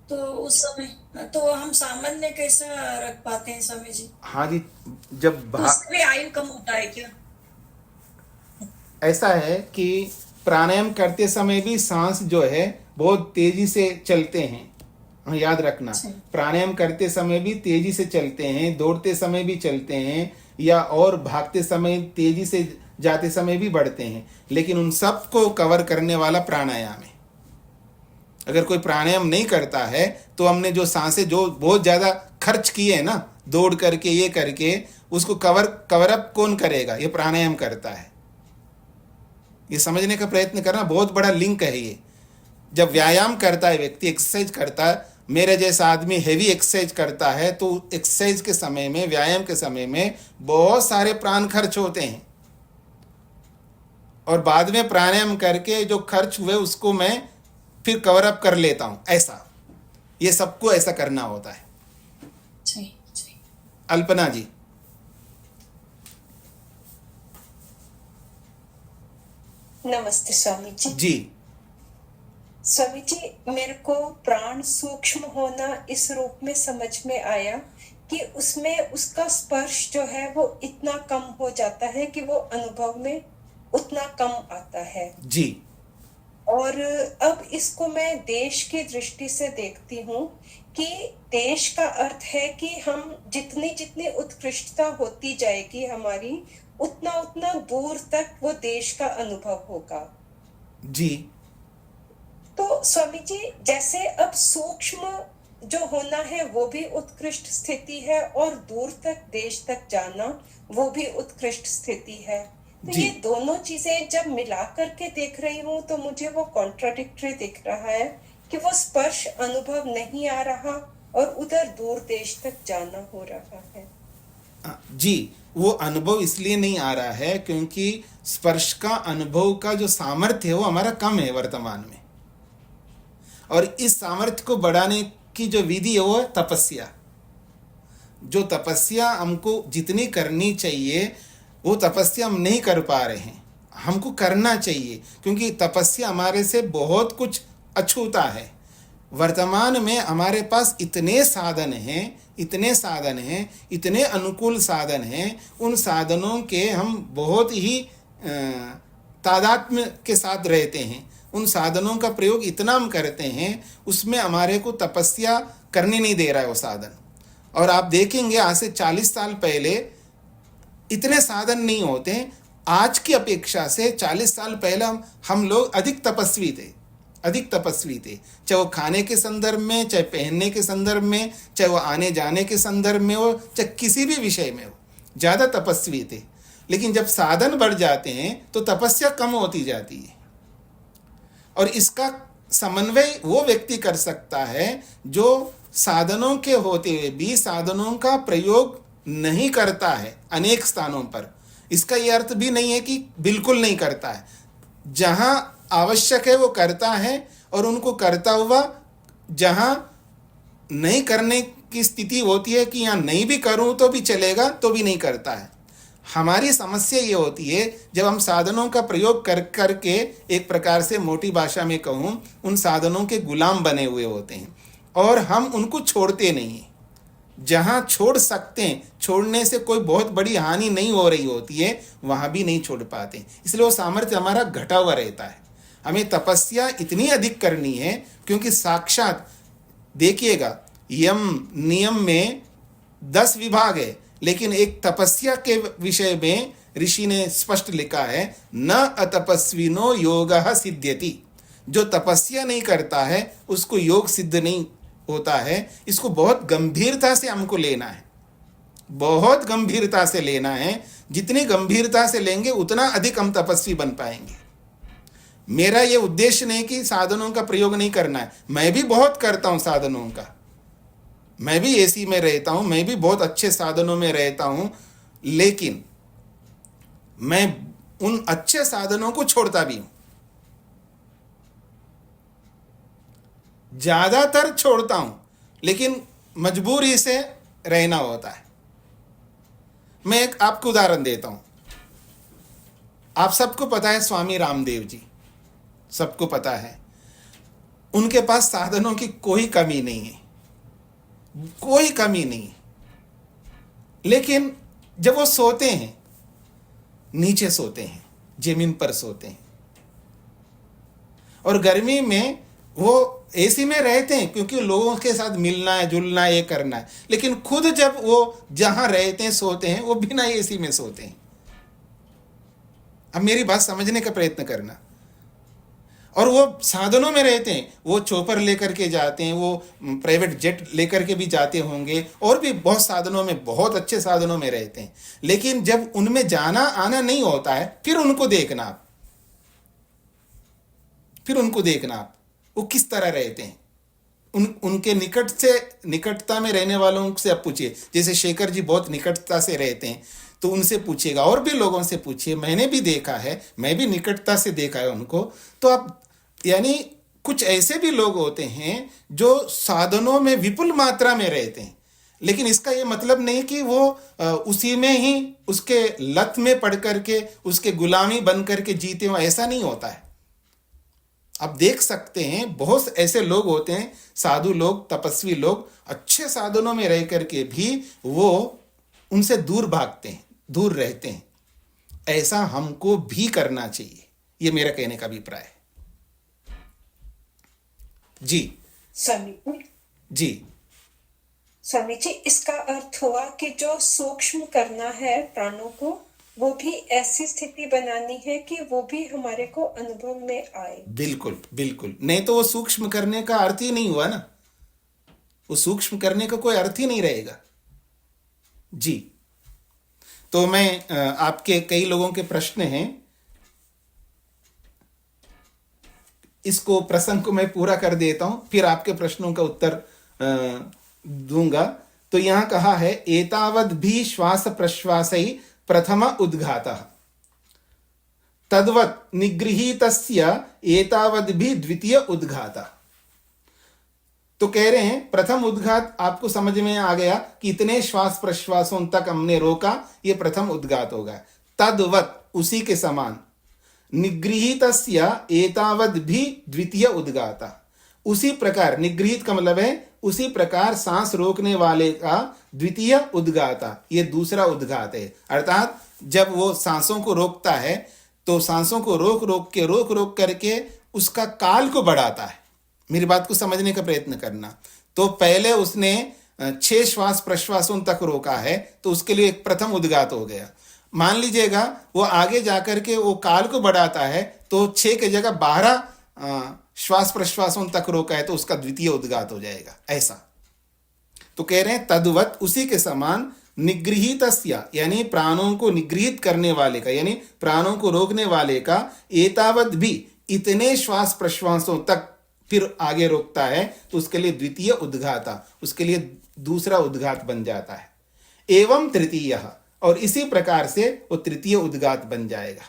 तो उस समय तो हम सामान्य कैसा रख पाते हैं स्वामी जी? हाँ जी, जब उससे भी आयु कम होता है क्या? ऐसा है कि प्राणायाम करते समय भी सांस जो है बहुत तेजी से चलते हैं। हाँ, याद रखना, प्राणायाम करते समय भी तेजी से चलते हैं, दौड़ते समय भी चलते हैं, या और भागते समय तेजी से जाते समय भी बढ़ते हैं, लेकिन उन सब को कवर करने वाला प्राणायाम है। अगर कोई प्राणायाम नहीं करता है तो हमने जो सांसें जो बहुत ज़्यादा खर्च किए हैं ना, दौड़ करके ये करके, उसको कवर अप कौन करेगा? ये प्राणायाम करता है। ये समझने का प्रयत्न करना, बहुत बड़ा लिंक है ये। जब व्यायाम करता है व्यक्ति, एक्सरसाइज करता है, मेरे जैसा आदमी हेवी एक्सरसाइज करता है, तो एक्सरसाइज के समय में, व्यायाम के समय में बहुत सारे प्राण खर्च होते हैं, और बाद में प्राणायाम करके जो खर्च हुए उसको मैं फिर कवर अप कर लेता हूं, ऐसा ये सबको ऐसा करना होता है। जी जी। अल्पना जी। नमस्ते स्वामी जी। जी स्वामी जी, मेरे को प्राण सूक्ष्म होना इस रूप में समझ में आया कि उसमें उसका स्पर्श जो है वो इतना कम हो जाता है कि वो अनुभव में उतना कम आता है। जी। और अब इसको मैं देश की दृष्टि से देखती हूँ कि देश का अर्थ है कि हम जितनी जितनी उत्कृष्टता होती जाएगी हमारी, उतना उतना दूर तक वो देश का अनुभव होगा। जी। तो स्वामी जी, जैसे अब सूक्ष्म जो होना है वो भी उत्कृष्ट स्थिति है और दूर तक देश तक जाना वो भी उत्कृष्ट स्थिति है, तो जी। ये दोनों चीजें जब मिला करके देख रही हूँ तो मुझे वो कॉन्ट्राडिक्टरी दिख रहा है कि वो स्पर्श अनुभव नहीं आ रहा और उधर दूर देश तक जाना हो रहा है। जी, वो अनुभव इसलिए नहीं आ रहा है क्योंकि स्पर्श का अनुभव का जो सामर्थ्य है वो हमारा कम है वर्तमान में, और इस सामर्थ्य को बढ़ाने की जो विधि है वो है तपस्या। जो तपस्या हमको जितनी करनी चाहिए वो तपस्या हम नहीं कर पा रहे हैं, हमको करना चाहिए, क्योंकि तपस्या हमारे से बहुत कुछ अछूता है। वर्तमान में हमारे पास इतने साधन हैं, इतने अनुकूल साधन हैं, उन साधनों के हम बहुत ही तादात्म्य के साथ रहते हैं, उन साधनों का प्रयोग इतना हम करते हैं, उसमें हमारे को तपस्या करने नहीं दे रहा है वो साधन। और आप देखेंगे आज से 40 साल पहले इतने साधन नहीं होते हैं, आज की अपेक्षा से 40 साल पहले हम लोग अधिक तपस्वी थे, चाहे वो खाने के संदर्भ में, चाहे पहनने के संदर्भ में, चाहे वो आने जाने के संदर्भ में हो, चाहे किसी भी विषय में हो, ज़्यादा तपस्वी थे। लेकिन जब साधन बढ़ जाते हैं तो तपस्या कम होती जाती है, और इसका समन्वय वो व्यक्ति कर सकता है जो साधनों के होते हुए भी साधनों का प्रयोग नहीं करता है अनेक स्थानों पर। इसका ये अर्थ भी नहीं है कि बिल्कुल नहीं करता है, जहां आवश्यक है वो करता है, और उनको करता हुआ जहां नहीं करने की स्थिति होती है कि यहाँ नहीं भी करूं तो भी चलेगा, तो भी नहीं करता है। हमारी समस्या ये होती है जब हम साधनों का प्रयोग कर करके, एक प्रकार से मोटी भाषा में कहूँ, उन साधनों के गुलाम बने हुए होते हैं और हम उनको छोड़ते नहीं हैं। जहाँ छोड़ सकते हैं, छोड़ने से कोई बहुत बड़ी हानि नहीं हो रही होती है, वहाँ भी नहीं छोड़ पाते, इसलिए वो सामर्थ्य हमारा घटा हुआ रहता है। हमें तपस्या इतनी अधिक करनी है क्योंकि साक्षात देखिएगा, यम नियम में 10 विभाग है, लेकिन एक तपस्या के विषय में ऋषि ने स्पष्ट लिखा है, न अतपस्विनो योगः सिद्ध्यति। जो तपस्या नहीं करता है उसको योग सिद्ध नहीं होता है। इसको बहुत गंभीरता से हमको लेना है, बहुत गंभीरता से लेना है। जितनी गंभीरता से लेंगे उतना अधिक हम तपस्वी बन पाएंगे। मेरा ये उद्देश्य नहीं कि साधनों का प्रयोग नहीं करना है, मैं भी बहुत करता हूँ साधनों का, मैं भी एसी में रहता हूँ, मैं भी बहुत अच्छे साधनों में रहता हूँ, लेकिन मैं उन अच्छे साधनों को छोड़ता भी हूँ, ज्यादातर छोड़ता हूं, लेकिन मजबूरी से रहना होता है। मैं एक आपको उदाहरण देता हूं। आप सबको पता है स्वामी रामदेव जी, सबको पता है, उनके पास साधनों की कोई कमी नहीं है, कोई कमी नहीं। लेकिन जब वो सोते हैं, नीचे सोते हैं, जमीन पर सोते हैं, और गर्मी में वो एसी में रहते हैं क्योंकि लोगों के साथ मिलना है, जुलना है, ये करना है, लेकिन खुद जब वो जहां रहते हैं, सोते हैं, वो बिना एसी में सोते हैं। अब मेरी बात समझने का प्रयत्न करना। और वो साधनों में रहते हैं, वो चोपर लेकर के जाते हैं, वो प्राइवेट जेट लेकर के भी जाते होंगे, और भी बहुत साधनों में, बहुत अच्छे साधनों में रहते हैं, लेकिन जब उनमें जाना आना नहीं होता है, फिर उनको देखना आप, वो किस तरह रहते हैं। उनके निकटता में रहने वालों से आप पूछिए, जैसे शेखर जी बहुत निकटता से रहते हैं, तो उनसे पूछिएगा, और भी लोगों से पूछिए, मैंने भी देखा है, मैं भी निकटता से देखा है उनको। तो आप यानी कुछ ऐसे भी लोग होते हैं जो साधनों में विपुल मात्रा में रहते हैं, लेकिन इसका ये मतलब नहीं कि वो उसी में ही उसके लत में पड़ करके उसके गुलामी बन करके जीते हो, ऐसा नहीं होता है। आप देख सकते हैं बहुत ऐसे लोग होते हैं, साधु लोग, तपस्वी लोग, अच्छे साधनों में रह करके भी वो उनसे दूर भागते हैं, दूर रहते हैं। ऐसा हमको भी करना चाहिए, ये मेरा कहने का अभिप्राय है। जी जी स्वामी जी, इसका अर्थ हुआ कि जो सूक्ष्म करना है प्राणों को, वो भी ऐसी स्थिति बनानी है कि वो भी हमारे को अनुभव में आए। बिल्कुल बिल्कुल, नहीं तो वो सूक्ष्म करने का अर्थ ही नहीं हुआ ना, वो सूक्ष्म करने का कोई अर्थ ही नहीं रहेगा। जी, तो मैं आपके कई लोगों के प्रश्न हैं, इसको प्रसंग को मैं पूरा कर देता हूं, फिर आपके प्रश्नों का उत्तर दूंगा। तो यहां कहा है एतावद भी श्वास प्रश्वासै प्रथम उद्घातः तद्वत् निगृहीतस्य एतावद भी द्वितीय उद्घातः। तो कह रहे हैं प्रथम उद्घात आपको समझ में आ गया कि इतने श्वास प्रश्वासों तक हमने रोका, ये प्रथम उद्घात होगा। तद्वत् उसी के समान, निगृहीतस्य एतावद भी द्वितीय उद्घातः, उसी प्रकार, निगृहीत का मतलब है उसी प्रकार सांस रोकने वाले का द्वितीय उद्घाता, ये दूसरा उद्घात है। अर्थात जब वो सांसों को रोकता है तो सांसों को रोक रोक करके उसका काल को बढ़ाता है। मेरी बात को समझने का प्रयत्न करना। तो पहले उसने 6 श्वास प्रश्वासों तक रोका है, तो उसके लिए एक प्रथम उद्घात हो गया। मान लीजिएगा वो आगे जाकर के वो काल को बढ़ाता है, तो 6 की जगह 12 श्वास प्रश्वासों तक रोका है, तो उसका द्वितीय उद्घात हो जाएगा। ऐसा तो कह रहे हैं तद्वत उसी के समान, निगृहीतस्य यानी प्राणों को निगृहित करने वाले का, यानी प्राणों को रोकने वाले का, एतावत भी इतने श्वास प्रश्वासों तक फिर आगे रोकता है, तो उसके लिए द्वितीय उद्घाता, उसके लिए दूसरा उद्घात बन जाता है। एवं तृतीय, और इसी प्रकार से वो तृतीय उद्घात बन जाएगा,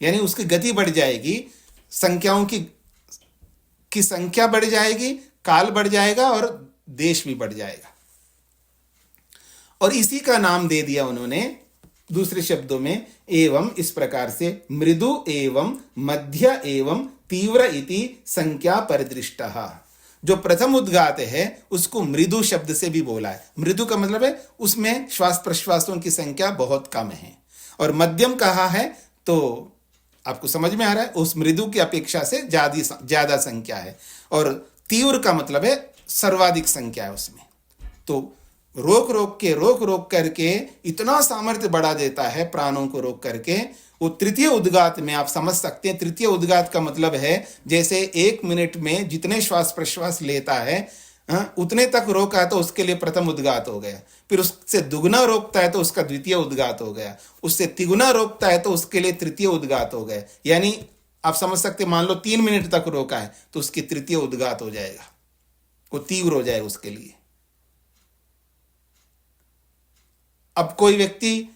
यानी उसकी गति बढ़ जाएगी, संख्याओं की संख्या बढ़ जाएगी, काल बढ़ जाएगा और देश भी बढ़ जाएगा। और इसी का नाम दे दिया उन्होंने दूसरे शब्दों में, एवं इस प्रकार से मृदु एवं मध्य एवं तीव्र इति संख्या परिदृष्टः। जो प्रथम उद्घात है उसको मृदु शब्द से भी बोला है। मृदु का मतलब है उसमें श्वास प्रश्वासों की संख्या बहुत कम है, और मध्यम कहा है तो आपको समझ में आ रहा है, उस मृदु की अपेक्षा से ज्यादा संख्या है, और तीव्र का मतलब है सर्वाधिक संख्या है उसमें। तो रोक करके इतना सामर्थ्य बढ़ा देता है प्राणों को रोक करके। वो तृतीय उद्घात में आप समझ सकते हैं, तृतीय उद्घात का मतलब है जैसे 1 मिनट में जितने श्वास प्रश्वास लेता है उतने तक रोका है तो उसके लिए प्रथम उद्घात हो गया, फिर उससे दुगुना रोकता है तो उसका द्वितीय उद्घात हो गया, उससे तिगुना रोकता है तो उसके लिए तृतीय उद्घात हो गया। यानी आप समझ सकते, मान लो 3 मिनट तक रोका है तो उसकी तृतीय उद्घात हो जाएगा, वो तीव्र हो जाएगा उसके लिए। अब कोई व्यक्ति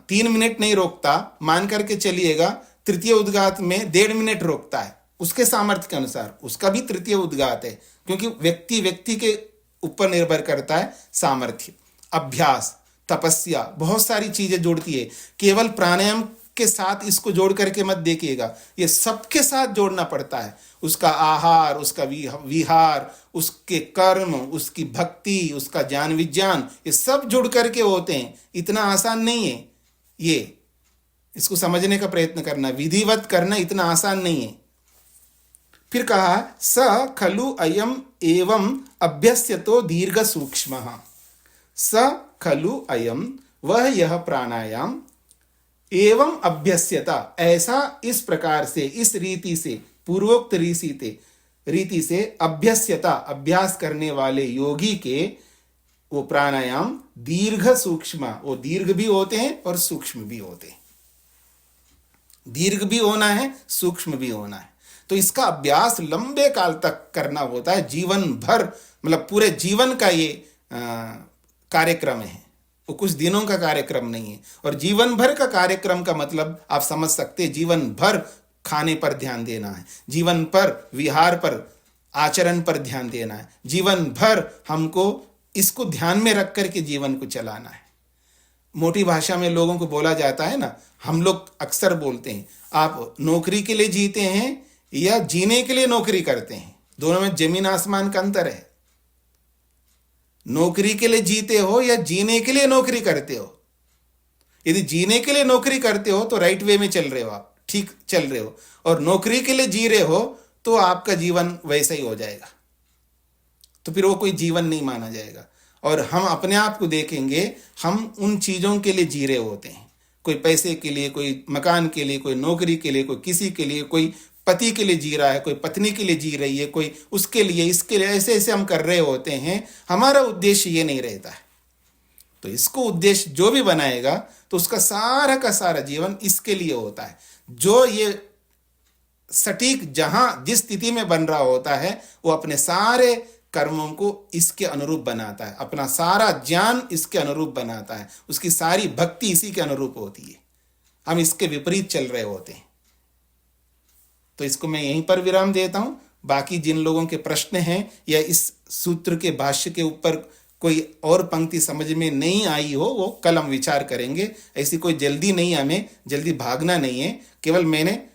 3 मिनट नहीं रोकता, मान करके चलिएगा तृतीय उद्घात में 1.5 मिनट रोकता है, उसके सामर्थ्य के अनुसार उसका भी तृतीय उद्घात है, क्योंकि व्यक्ति के ऊपर निर्भर करता है सामर्थ्य, अभ्यास, तपस्या, बहुत सारी चीजें जोड़ती है। केवल प्राणायाम के साथ इसको जोड़ करके मत देखिएगा, ये सबके साथ जोड़ना पड़ता है। उसका आहार, उसका विहार, उसके कर्म, उसकी भक्ति, उसका ज्ञान विज्ञान, ये सब जुड़ करके होते हैं। इतना आसान नहीं है ये, इसको समझने का प्रयत्न करना, विधिवत करना इतना आसान नहीं है। फिर कहा स खलु अयम एवं अभ्यस्यतो दीर्घ सूक्ष्मः। स खलु अयम, वह यह प्राणायाम, एवं अभ्यस्यता, ऐसा इस प्रकार से, इस रीति से, पूर्वोक्त रीति से अभ्यस्यता, अभ्यास करने वाले योगी के वो प्राणायाम दीर्घ सूक्ष्म, वो दीर्घ भी होते हैं और सूक्ष्म भी होते हैं। दीर्घ भी होना है, सूक्ष्म भी होना है। तो इसका अभ्यास लंबे काल तक करना होता है, जीवन भर, मतलब पूरे जीवन का ये कार्यक्रम है, वो कुछ दिनों का कार्यक्रम नहीं है। और जीवन भर का कार्यक्रम का मतलब आप समझ सकते हैं, जीवन भर खाने पर ध्यान देना है, जीवन पर, विहार पर, आचरण पर ध्यान देना है, जीवन भर हमको इसको ध्यान में रख करके जीवन को चलाना है। मोटी भाषा में लोगों को बोला जाता है ना, हम लोग अक्सर बोलते हैं, आप नौकरी के लिए जीते हैं या जीने के लिए नौकरी करते हैं, दोनों में जमीन आसमान का अंतर है। नौकरी के लिए जीते हो या जीने के लिए नौकरी करते हो। यदि जीने के लिए नौकरी करते हो तो राइट वे में चल रहे हो, आप ठीक चल रहे हो, और नौकरी के लिए जी रहे हो तो आपका जीवन वैसा ही हो जाएगा, तो फिर वो कोई जीवन नहीं माना जाएगा। और हम अपने आप को देखेंगे, हम उन चीजों के लिए जी रहे होते हैं, कोई पैसे के लिए, कोई मकान के लिए, कोई नौकरी के लिए, कोई किसी के लिए, कोई पति के लिए जी रहा है, कोई पत्नी के लिए जी रही है, कोई उसके लिए, इसके लिए, ऐसे ऐसे हम कर रहे होते हैं। हमारा उद्देश्य ये नहीं रहता है। तो इसको उद्देश्य जो भी बनाएगा तो उसका सारा का सारा जीवन इसके लिए होता है। जो ये सटीक जहां जिस स्थिति में बन रहा होता है वो अपने सारे कर्मों को इसके अनुरूप बनाता है, अपना सारा ज्ञान इसके अनुरूप बनाता है, उसकी सारी भक्ति इसी के अनुरूप होती है। हम इसके विपरीत चल रहे होते हैं। तो इसको मैं यहीं पर विराम देता हूं। बाकी जिन लोगों के प्रश्न हैं या इस सूत्र के भाष्य के ऊपर कोई और पंक्ति समझ में नहीं आई हो, वो कल हम विचार करेंगे। ऐसी कोई जल्दी नहीं, हमें जल्दी भागना नहीं है, केवल मैंने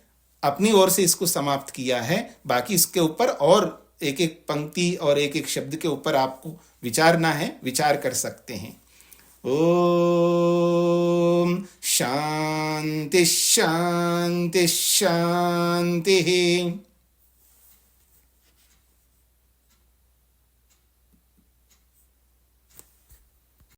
अपनी ओर से इसको समाप्त किया है। बाकी इसके ऊपर और एक एक पंक्ति और एक एक शब्द के ऊपर आपको विचारना है, विचार कर सकते हैं। ओम शांति शांति शांति।